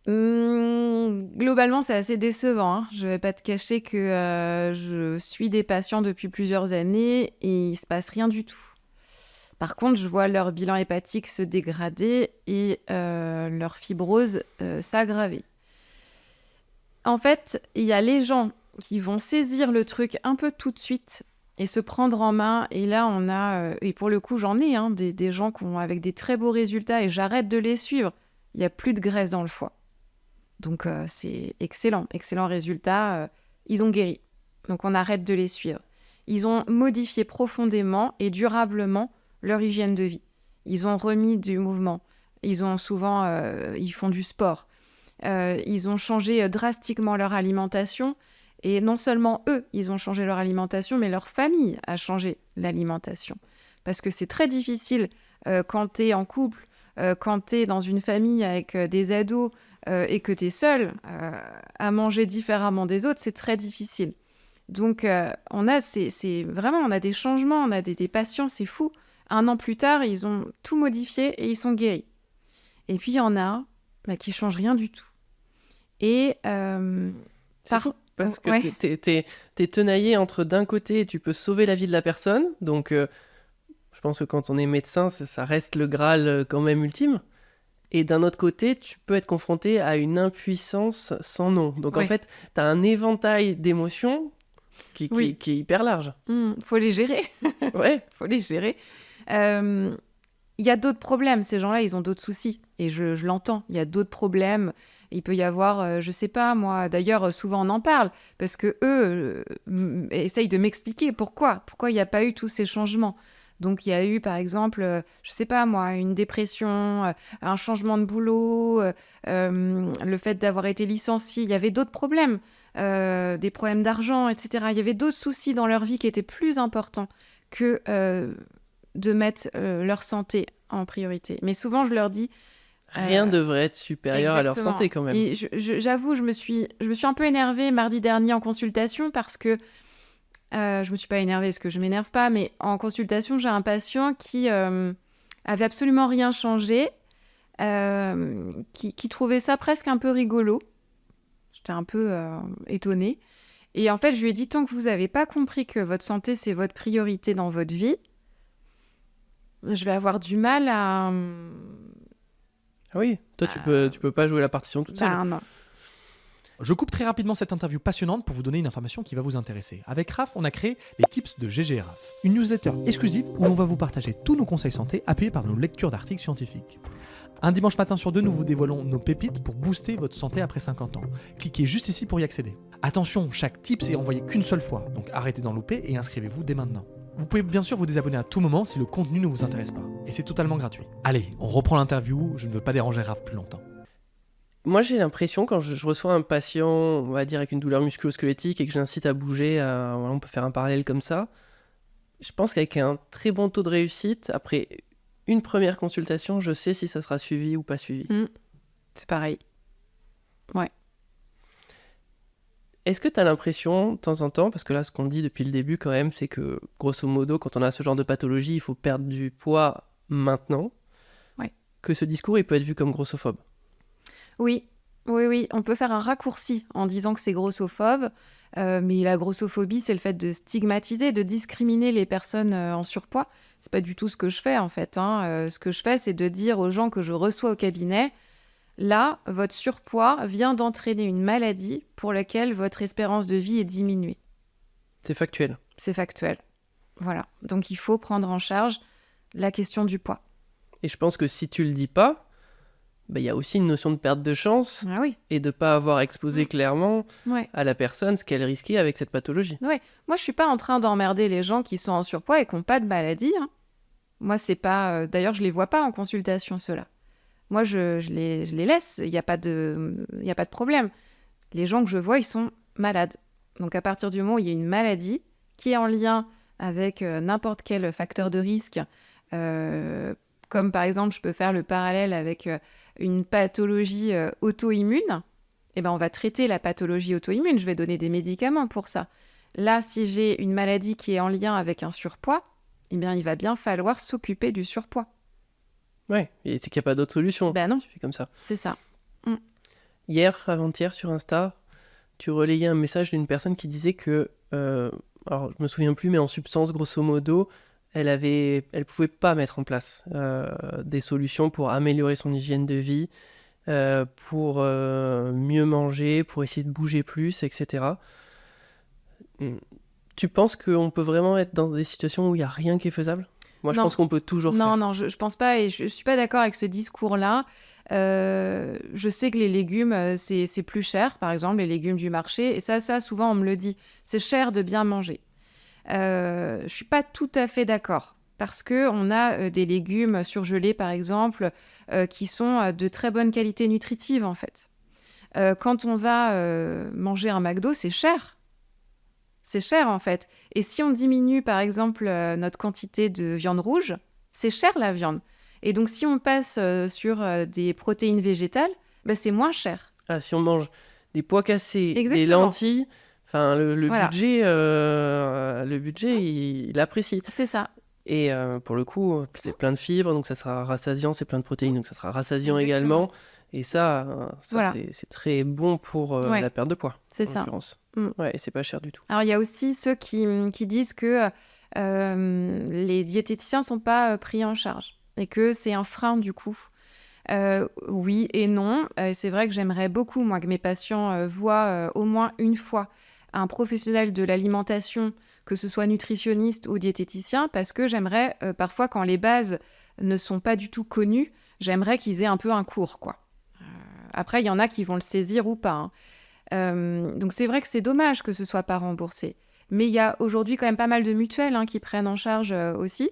Globalement, c'est assez décevant, hein. Je vais pas te cacher que je suis des patients depuis plusieurs années et il se passe rien du tout. Par contre, je vois leur bilan hépatique se dégrader et leur fibrose s'aggraver. En fait, il y a les gens qui vont saisir le truc un peu tout de suite et se prendre en main. Et là, on a, et pour le coup, j'en ai des gens avec des très beaux résultats et j'arrête de les suivre. Il n'y a plus de graisse dans le foie. Donc, c'est excellent résultat. Ils ont guéri. Donc, on arrête de les suivre. Ils ont modifié profondément et durablement leur hygiène de vie. Ils ont remis du mouvement. Ils font du sport. Ils ont changé drastiquement leur alimentation. Et non seulement eux, ils ont changé leur alimentation, mais leur famille a changé l'alimentation. Parce que c'est très difficile quand tu es en couple, quand tu es dans une famille avec des ados et que tu es seul à manger différemment des autres, c'est très difficile. Donc, on a des changements, on a des patients, c'est fou. 1 an plus tard, ils ont tout modifié et ils sont guéris. Et puis, il y en a qui ne changent rien du tout. Et C'est fou, parce que t'es tenaillé entre d'un côté, tu peux sauver la vie de la personne, donc je pense que quand on est médecin, ça reste le Graal quand même ultime. Et d'un autre côté, tu peux être confronté à une impuissance sans nom. Donc en fait, tu as un éventail d'émotions qui est hyper large. Faut les gérer. Ouais. Faut les gérer. Il y a d'autres problèmes. Ces gens-là, ils ont d'autres soucis. Et je l'entends. Il y a d'autres problèmes. Il peut y avoir, je sais pas, moi, d'ailleurs, souvent on en parle, parce que eux essayent de m'expliquer pourquoi il n'y a pas eu tous ces changements. Donc, il y a eu, par exemple, je sais pas moi, une dépression, un changement de boulot, le fait d'avoir été licencié. Il y avait d'autres problèmes, des problèmes d'argent, etc. Il y avait d'autres soucis dans leur vie qui étaient plus importants que de mettre leur santé en priorité. Mais souvent, je leur dis... Rien devrait être supérieur à leur santé quand même. Et j'avoue, je me suis un peu énervée mardi dernier en consultation parce que je me suis pas énervée parce que je m'énerve pas, mais en consultation, j'ai un patient qui avait absolument rien changé, qui trouvait ça presque un peu rigolo. J'étais un peu étonnée. Et en fait, je lui ai dit, tant que vous n'avez pas compris que votre santé, c'est votre priorité dans votre vie, je vais avoir du mal à... Ah oui, toi, tu peux pas jouer la partition toute seule. Non. Je coupe très rapidement cette interview passionnante pour vous donner une information qui va vous intéresser. Avec Raph, on a créé les tips de GG et Raph, une newsletter exclusive où l'on va vous partager tous nos conseils santé appuyés par nos lectures d'articles scientifiques. Un dimanche matin sur deux, nous vous dévoilons nos pépites pour booster votre santé après 50 ans. Cliquez juste ici pour y accéder. Attention, chaque tips est envoyé qu'une seule fois, donc arrêtez d'en louper et inscrivez-vous dès maintenant. Vous pouvez bien sûr vous désabonner à tout moment si le contenu ne vous intéresse pas. Et c'est totalement gratuit. Allez, on reprend l'interview, je ne veux pas déranger Raph plus longtemps. Moi, j'ai l'impression, quand je reçois un patient, on va dire avec une douleur musculo-squelettique et que j'incite à bouger, voilà, on peut faire un parallèle comme ça, je pense qu'avec un très bon taux de réussite, après une première consultation, je sais si ça sera suivi ou pas suivi. C'est pareil. Ouais. Est-ce que tu as l'impression, de temps en temps, parce que là, ce qu'on dit depuis le début quand même, c'est que, grosso modo, quand on a ce genre de pathologie, il faut perdre du poids maintenant, que ce discours, il peut être vu comme grossophobe? Oui, on peut faire un raccourci en disant que c'est grossophobe, mais la grossophobie, c'est le fait de stigmatiser, de discriminer les personnes en surpoids. C'est pas du tout ce que je fais en fait. Ce que je fais, c'est de dire aux gens que je reçois au cabinet, là, votre surpoids vient d'entraîner une maladie pour laquelle votre espérance de vie est diminuée. C'est factuel. C'est factuel. Voilà. Donc il faut prendre en charge la question du poids. Et je pense que si tu le dis pas, il y a aussi une notion de perte de chance et de ne pas avoir exposé clairement à la personne ce qu'elle risquait avec cette pathologie. Moi, je ne suis pas en train d'emmerder les gens qui sont en surpoids et qui n'ont pas de maladie. Moi, c'est pas... D'ailleurs, je ne les vois pas en consultation, ceux-là. Moi, je les laisse. Il n'y a pas de problème. Les gens que je vois, ils sont malades. Donc, à partir du moment où il y a une maladie qui est en lien avec n'importe quel facteur de risque, comme par exemple, je peux faire le parallèle avec une pathologie auto-immune, on va traiter la pathologie auto-immune, je vais donner des médicaments pour ça. Là, si j'ai une maladie qui est en lien avec un surpoids, il va bien falloir s'occuper du surpoids. Ouais, et c'est qu'il n'y a pas d'autre solution. Non. Tu fais comme ça. C'est ça. Hier, avant-hier, sur Insta, tu relayais un message d'une personne qui disait que, alors je me souviens plus, mais en substance, grosso modo, elle pouvait pas mettre en place des solutions pour améliorer son hygiène de vie, pour mieux manger, pour essayer de bouger plus, etc. Tu penses qu'on peut vraiment être dans des situations où il n'y a rien qui est faisable ? Moi, je pense qu'on peut toujours faire. Non, je pense pas, et je suis pas d'accord avec ce discours-là. Je sais que les légumes, c'est plus cher, par exemple, les légumes du marché, et ça, souvent, on me le dit. C'est cher de bien manger. Je suis pas tout à fait d'accord parce que on a des légumes surgelés par exemple qui sont de très bonne qualité nutritive en fait. Quand on va manger un McDo, c'est cher en fait. Et si on diminue par exemple notre quantité de viande rouge, c'est cher la viande. Et donc si on passe sur des protéines végétales, c'est moins cher. Ah, si on mange des pois cassés, Exactement. des lentilles. Enfin, le Voilà. budget, il apprécie. C'est ça. Et pour le coup, c'est plein de fibres, donc ça sera rassasiant, c'est plein de protéines, donc ça sera rassasiant Exactement. également. Et ça Voilà. c'est très bon pour la perte de poids, c'est en ça. l'occurrence. Et c'est pas cher du tout. Alors, il y a aussi ceux qui disent que les diététiciens ne sont pas pris en charge et que c'est un frein du coup. Oui et non. C'est vrai que j'aimerais beaucoup, moi, que mes patients voient au moins une fois un professionnel de l'alimentation, que ce soit nutritionniste ou diététicien, parce que j'aimerais, parfois, quand les bases ne sont pas du tout connues, j'aimerais qu'ils aient un peu un cours, quoi. Après, il y en a qui vont le saisir ou pas. Donc, c'est vrai que c'est dommage que ce soit pas remboursé. Mais il y a aujourd'hui quand même pas mal de mutuelles qui prennent en charge aussi.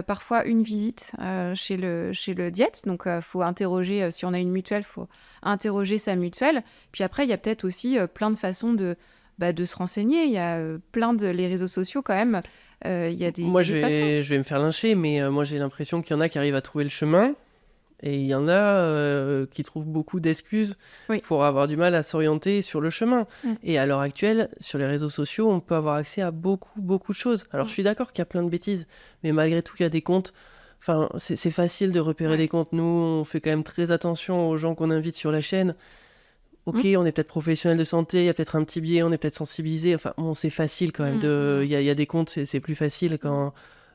Parfois une visite chez le diète, donc il faut interroger, si on a une mutuelle, il faut interroger sa mutuelle. Puis après, il y a peut-être aussi plein de façons de se renseigner. Il y a les réseaux sociaux quand même. Il y a des Moi, des façons. je vais me faire lyncher, mais moi j'ai l'impression qu'il y en a qui arrivent à trouver le chemin. Et il y en a qui trouvent beaucoup d'excuses pour avoir du mal à s'orienter sur le chemin. Et à l'heure actuelle, sur les réseaux sociaux, on peut avoir accès à beaucoup, beaucoup de choses. Alors, je suis d'accord qu'il y a plein de bêtises, mais malgré tout, il y a des comptes. Enfin, c'est facile de repérer des comptes. Nous, on fait quand même très attention aux gens qu'on invite sur la chaîne. Ok, on est peut-être professionnel de santé, il y a peut-être un petit biais, on est peut-être sensibilisé. Enfin, bon, c'est facile quand même. Il y a des comptes, c'est plus facile quand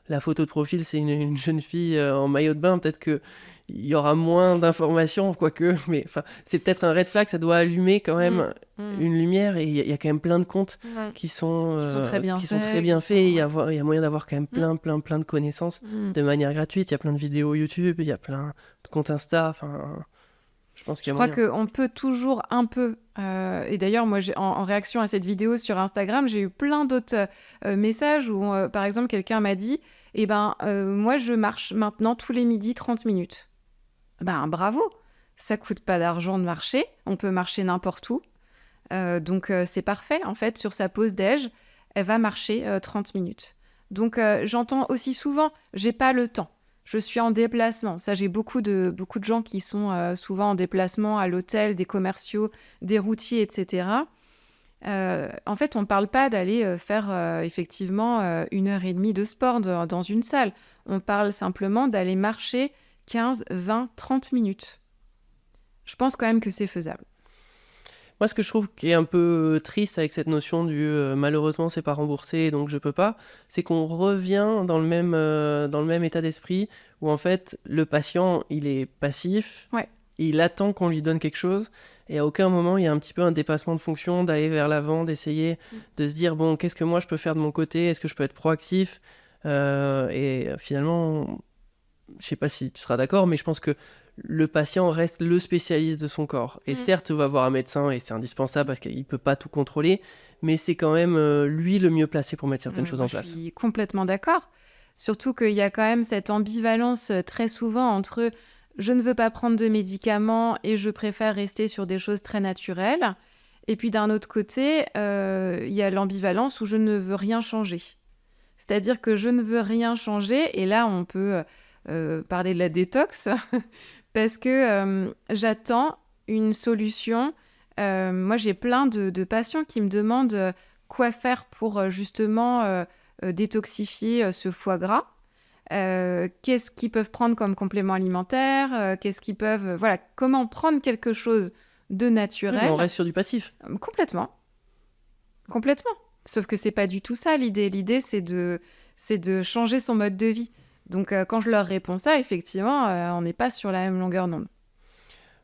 la photo de profil, c'est une jeune fille en maillot de bain, peut-être qu'il y aura moins d'informations, quoique, mais c'est peut-être un red flag, ça doit allumer quand même une lumière, et il y a quand même plein de comptes qui sont très bien faits, il y a moyen d'avoir quand même plein de connaissances de manière gratuite, il y a plein de vidéos YouTube, il y a plein de comptes Insta, je pense qu'il y a Je crois moyen. qu'on peut toujours un peu, et d'ailleurs moi en réaction à cette vidéo sur Instagram, j'ai eu plein d'autres messages où par exemple quelqu'un m'a dit moi je marche maintenant tous les midis 30 minutes. Bravo, ça coûte pas d'argent de marcher, on peut marcher n'importe où, donc c'est parfait en fait. Sur sa pause déj, elle va marcher 30 minutes. Donc j'entends aussi souvent, j'ai pas le temps. Je suis en déplacement. Ça, j'ai beaucoup de gens qui sont souvent en déplacement à l'hôtel, des commerciaux, des routiers, etc. En fait, on ne parle pas d'aller faire effectivement 1h30 de sport dans une salle. On parle simplement d'aller marcher 15, 20, 30 minutes. Je pense quand même que c'est faisable. Moi, ce que je trouve qui est un peu triste avec cette notion du malheureusement c'est pas remboursé donc je peux pas, c'est qu'on revient dans le même état d'esprit où en fait le patient il est passif, il attend qu'on lui donne quelque chose et à aucun moment il y a un petit peu un dépassement de fonction, d'aller vers l'avant, d'essayer de se dire bon, qu'est-ce que moi je peux faire de mon côté, est-ce que je peux être proactif, et finalement je sais pas si tu seras d'accord, mais je pense que le patient reste le spécialiste de son corps. Et certes, il va voir un médecin et c'est indispensable parce qu'il ne peut pas tout contrôler, mais c'est quand même lui le mieux placé pour mettre certaines choses en place. Je suis complètement d'accord. Surtout qu'il y a quand même cette ambivalence très souvent entre je ne veux pas prendre de médicaments et je préfère rester sur des choses très naturelles. Et puis d'un autre côté, il y a l'ambivalence où je ne veux rien changer. C'est-à-dire que je ne veux rien changer et là on peut parler de la détox parce que j'attends une solution. Moi, j'ai plein de patients qui me demandent quoi faire pour justement détoxifier ce foie gras. Qu'est-ce qu'ils peuvent prendre comme complément alimentaire, qu'est-ce qu'ils peuvent... Voilà, comment prendre quelque chose de naturel. Oui, on reste sur du passif. Complètement. Sauf que c'est pas du tout ça l'idée. L'idée, c'est de changer son mode de vie. Donc, quand je leur réponds ça, effectivement, on n'est pas sur la même longueur d'onde.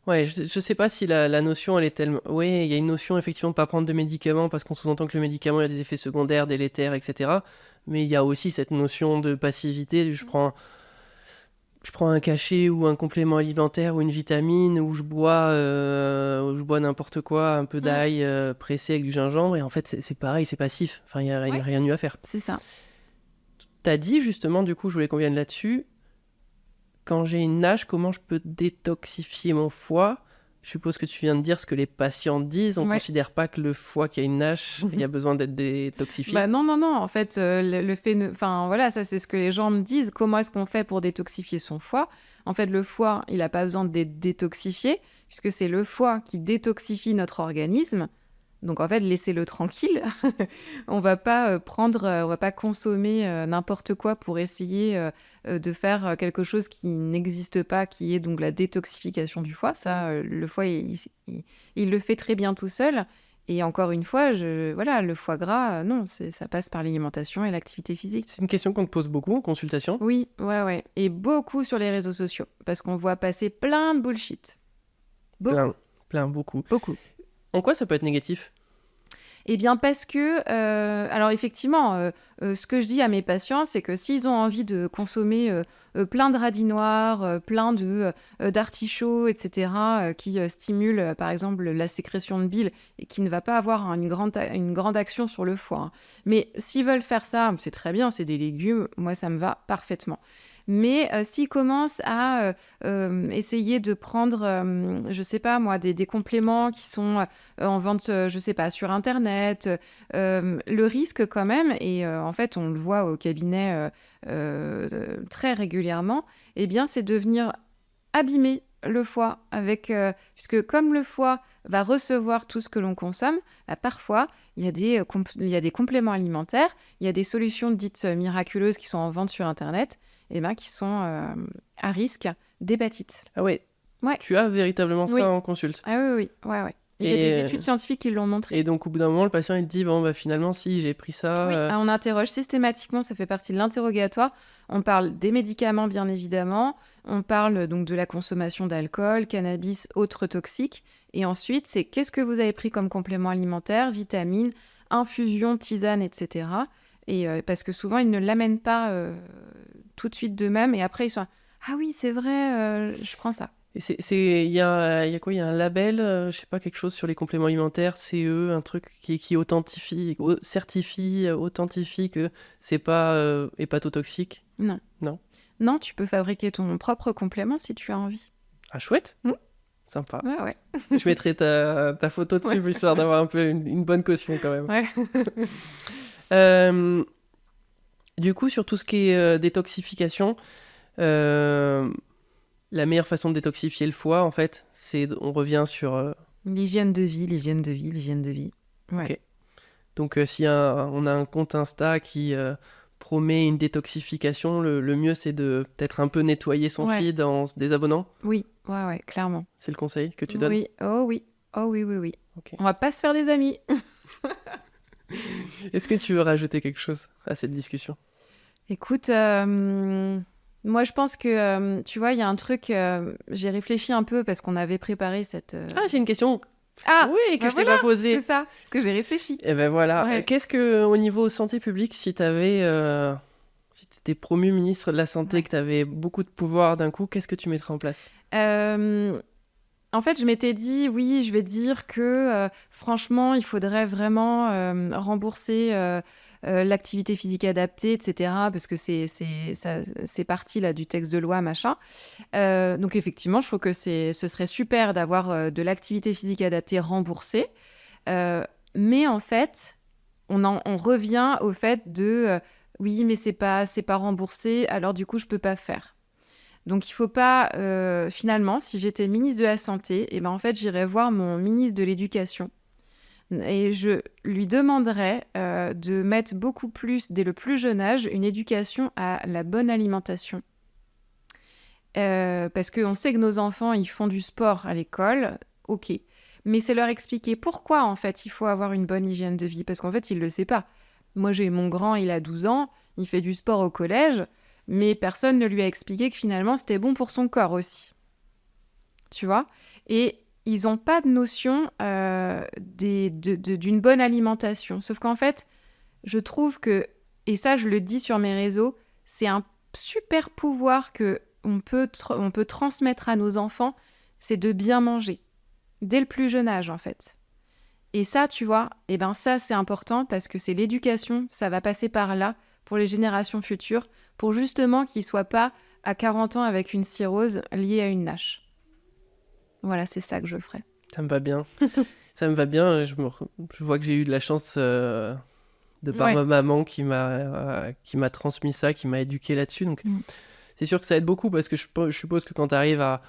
Ouais, je sais pas si la notion, elle est tellement... Oui, il y a une notion, effectivement, de pas prendre de médicaments, parce qu'on sous-entend que le médicament, il y a des effets secondaires, délétères, etc. Mais il y a aussi cette notion de passivité. Je prends un cachet ou un complément alimentaire ou une vitamine, ou je bois n'importe quoi, un peu d'ail pressé avec du gingembre, et en fait, c'est pareil, c'est passif. Enfin, il n'y a rien eu à faire. C'est ça. T'as dit justement, du coup, je voulais qu'on vienne là-dessus, quand j'ai une NASH, comment je peux détoxifier mon foie ? Je suppose que tu viens de dire ce que les patients disent. On ne considère pas que le foie qui a une NASH, il y a besoin d'être détoxifié. Non. En fait, le fait... Enfin, voilà, ça, c'est ce que les gens me disent. Comment est-ce qu'on fait pour détoxifier son foie ? En fait, le foie, il n'a pas besoin d'être détoxifié, puisque c'est le foie qui détoxifie notre organisme. Donc, en fait, laissez-le tranquille. On va pas on va pas consommer n'importe quoi pour essayer de faire quelque chose qui n'existe pas, qui est donc la détoxification du foie. Ça, le foie, il le fait très bien tout seul. Et encore une fois, le foie gras, non, ça passe par l'alimentation et l'activité physique. C'est une question qu'on te pose beaucoup en consultation ? Oui, ouais. Et beaucoup sur les réseaux sociaux, parce qu'on voit passer plein de bullshit. Beaucoup. Beaucoup. En quoi ça peut être négatif ? Eh bien parce que, alors effectivement, ce que je dis à mes patients, c'est que s'ils ont envie de consommer plein de radis noirs, plein d'artichauts, etc., qui stimulent par exemple la sécrétion de bile et qui ne va pas avoir une grande action sur le foie, hein. Mais s'ils veulent faire ça, c'est très bien, c'est des légumes, moi ça me va parfaitement. Mais s'ils commencent à essayer de prendre, je sais pas moi, des compléments qui sont en vente, je sais pas, sur Internet, le risque quand même, et en fait on le voit au cabinet très régulièrement, eh bien c'est de venir abîmer le foie puisque comme le foie va recevoir tout ce que l'on consomme, parfois il y a des compléments alimentaires, il y a des solutions dites miraculeuses qui sont en vente sur Internet, qui sont à risque d'hépatite. Ah ouais. Tu as véritablement ça en consulte. Ah oui. Ouais. Il y a des Et, études scientifiques qui l'ont montré. et donc, au bout d'un moment, le patient, il te dit, bon, bah, finalement, si, j'ai pris ça. Oui, on interroge systématiquement, ça fait partie de l'interrogatoire. On parle des médicaments, bien évidemment. On parle donc de la consommation d'alcool, cannabis, autres toxiques. Et ensuite, c'est qu'est-ce que vous avez pris comme complément alimentaire, vitamines, infusions, tisanes, etc. Et parce que souvent, ils ne l'amènent pas tout de suite d'eux-mêmes. Et après, ils sont ah oui, c'est vrai, je prends ça. Et il y a quoi? Il y a un label, je sais pas, quelque chose sur les compléments alimentaires, CE, un truc qui authentifie, certifie, authentifie que c'est pas hépatotoxique. Non. Non. Non, tu peux fabriquer ton propre complément si tu as envie. Ah, chouette. Mm. Sympa. Ouais, ouais. Je mettrai ta photo dessus, Ouais. histoire d'avoir un peu une bonne caution quand même. Ouais. Euh, du coup, sur tout ce qui est détoxification, la meilleure façon de détoxifier le foie, en fait, on revient sur... L'hygiène de vie, l'hygiène de vie, l'hygiène de vie. Ouais. Ok. Donc, si on a un compte Insta qui promet une détoxification, le mieux, c'est de peut-être un peu nettoyer son Ouais. feed en se désabonnant. Oui, ouais, clairement. C'est le conseil que tu donnes. Oui, oh oui, oh oui, oui, oui. Ok. On va pas se faire des amis. Est-ce que tu veux rajouter quelque chose à cette discussion? Écoute, moi je pense que, tu vois, il y a un truc, j'ai réfléchi un peu parce qu'on avait préparé cette... Ah, j'ai une question. Ah, Oui, que bah je t'ai voilà, pas posée. c'est ça, parce que j'ai réfléchi. Et ben voilà. Ouais. Qu'est-ce que, au niveau santé publique, si si t'étais promu ministre de la Santé, Ouais. que t'avais beaucoup de pouvoir d'un coup, qu'est-ce que tu mettrais en place? En fait, je m'étais dit, oui, je vais dire que franchement, il faudrait vraiment rembourser l'activité physique adaptée, etc., parce que c'est parti là, du texte de loi, machin. Donc effectivement, je trouve que ce serait super d'avoir de l'activité physique adaptée remboursée. Mais en fait, on revient au fait de, oui, mais c'est pas remboursé, alors du coup, je peux pas faire. Donc, il ne faut pas, finalement, si j'étais ministre de la Santé, eh ben, en fait, j'irais voir mon ministre de l'Éducation et je lui demanderais de mettre beaucoup plus, dès le plus jeune âge, une éducation à la bonne alimentation. Parce qu'on sait que nos enfants, ils font du sport à l'école, ok. Mais c'est leur expliquer pourquoi, en fait, il faut avoir une bonne hygiène de vie. Parce qu'en fait, ils ne le savent pas. Moi, j'ai mon grand, il a 12 ans, il fait du sport au collège, mais personne ne lui a expliqué que finalement, c'était bon pour son corps aussi. Tu vois? Et ils n'ont pas de notion d'une bonne alimentation. Sauf qu'en fait, je trouve que, et ça, je le dis sur mes réseaux, c'est un super pouvoir que on peut transmettre à nos enfants, c'est de bien manger. Dès le plus jeune âge, en fait. Et ça, tu vois, eh ben ça, c'est important parce que c'est l'éducation, ça va passer par là pour les générations futures, pour justement qu'ils ne soient pas à 40 ans avec une cirrhose liée à une NASH. Voilà, c'est ça que je ferais. Ça me va bien. Ça me va bien. Je vois que j'ai eu de la chance de par ma maman qui m'a transmis ça, qui m'a éduqué là-dessus. Donc, c'est sûr que ça aide beaucoup parce que je suppose que quand tu arrives à...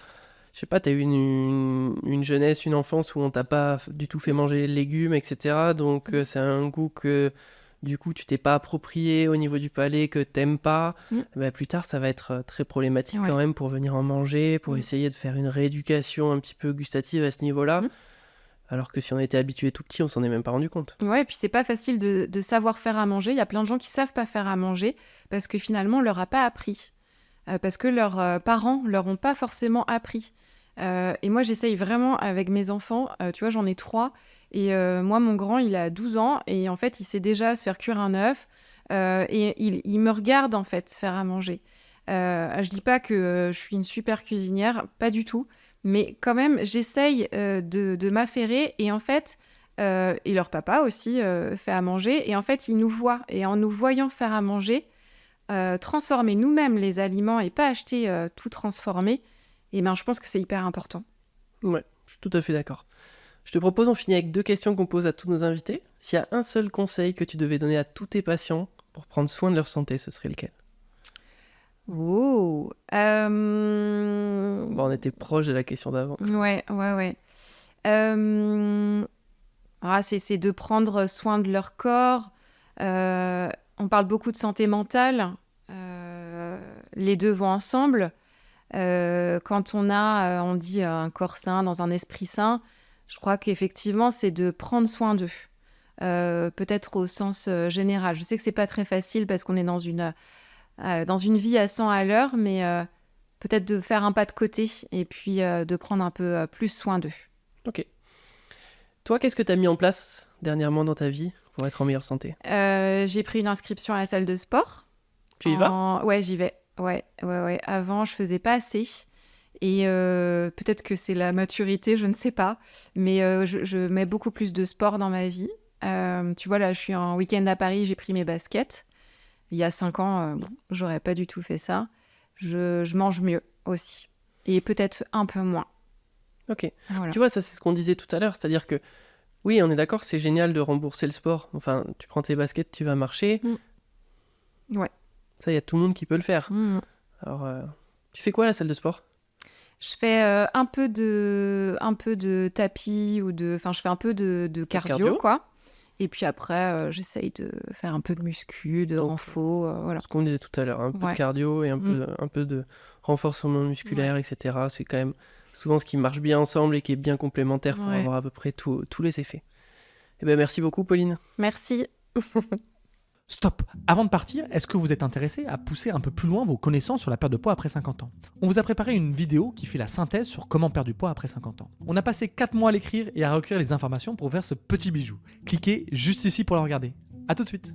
Je sais pas, tu as eu une jeunesse, une enfance où on t'a pas du tout fait manger les légumes, etc. Donc, c'est un goût que, du coup, tu t'es pas approprié au niveau du palais, que t'aimes pas. Bah, plus tard, ça va être très problématique quand même pour venir en manger, pour essayer de faire une rééducation un petit peu gustative à ce niveau-là. Alors que si on était habitué tout petit, on s'en est même pas rendu compte. Ouais, et puis c'est pas facile de savoir faire à manger. Il y a plein de gens qui savent pas faire à manger parce que finalement, on leur a pas appris. Parce que leurs parents leur ont pas forcément appris. Et moi, j'essaye vraiment avec mes enfants. Tu vois, j'en ai 3. Et moi, mon grand, il a 12 ans. Et en fait, il sait déjà se faire cuire un œuf. Et il me regarde, en fait, faire à manger. Je dis pas que je suis une super cuisinière, pas du tout. Mais quand même, j'essaye de m'affairer. Et en fait, et leur papa aussi fait à manger. Et en fait, ils nous voient. Et en nous voyant faire à manger, transformer nous-mêmes les aliments et pas acheter tout transformé, et ben, je pense que c'est hyper important. Ouais, je suis tout à fait d'accord. Je te propose, on finit avec 2 questions qu'on pose à tous nos invités. S'il y a un seul conseil que tu devais donner à tous tes patients pour prendre soin de leur santé, ce serait lequel? Oh, Bon, on était proche de la question d'avant. Ouais. C'est de prendre soin de leur corps. On parle beaucoup de santé mentale. Les deux vont ensemble. Quand on dit un corps sain dans un esprit sain, Je crois qu'effectivement, c'est de prendre soin d'eux. Peut-être au sens général. Je sais que c'est pas très facile parce qu'on est dans une vie à 100 à l'heure, mais peut-être de faire un pas de côté et puis de prendre un peu plus soin d'eux. Ok. Toi, qu'est-ce que tu as mis en place dernièrement dans ta vie pour être en meilleure santé? J'ai pris une inscription à la salle de sport. Tu y vas? Ouais, j'y vais. Ouais. Avant, je faisais pas assez. Et peut-être que c'est la maturité, je ne sais pas. Mais je mets beaucoup plus de sport dans ma vie. Tu vois, là, je suis en week-end à Paris, j'ai pris mes baskets. Il y a 5 ans, j'aurais pas du tout fait ça. Je mange mieux aussi. Et peut-être un peu moins. Ok. Voilà. Tu vois, ça c'est ce qu'on disait tout à l'heure, c'est-à-dire que oui, on est d'accord, c'est génial de rembourser le sport. Enfin, tu prends tes baskets, tu vas marcher. Ouais. Ça, il y a tout le monde qui peut le faire. Alors, tu fais quoi à la salle de sport? Je fais un peu de tapis enfin, je fais un peu de cardio, quoi. Et puis après, j'essaye de faire un peu de muscu, de renfo, voilà. Ce qu'on disait tout à l'heure, un peu de cardio et un peu de renforcement musculaire, etc. C'est quand même souvent ce qui marche bien ensemble et qui est bien complémentaire pour avoir à peu près tous les effets. Eh ben, merci beaucoup, Pauline. Merci. Stop! Avant de partir, est-ce que vous êtes intéressé à pousser un peu plus loin vos connaissances sur la perte de poids après 50 ans? On vous a préparé une vidéo qui fait la synthèse sur comment perdre du poids après 50 ans. On a passé 4 mois à l'écrire et à recueillir les informations pour faire ce petit bijou. Cliquez juste ici pour la regarder. À tout de suite!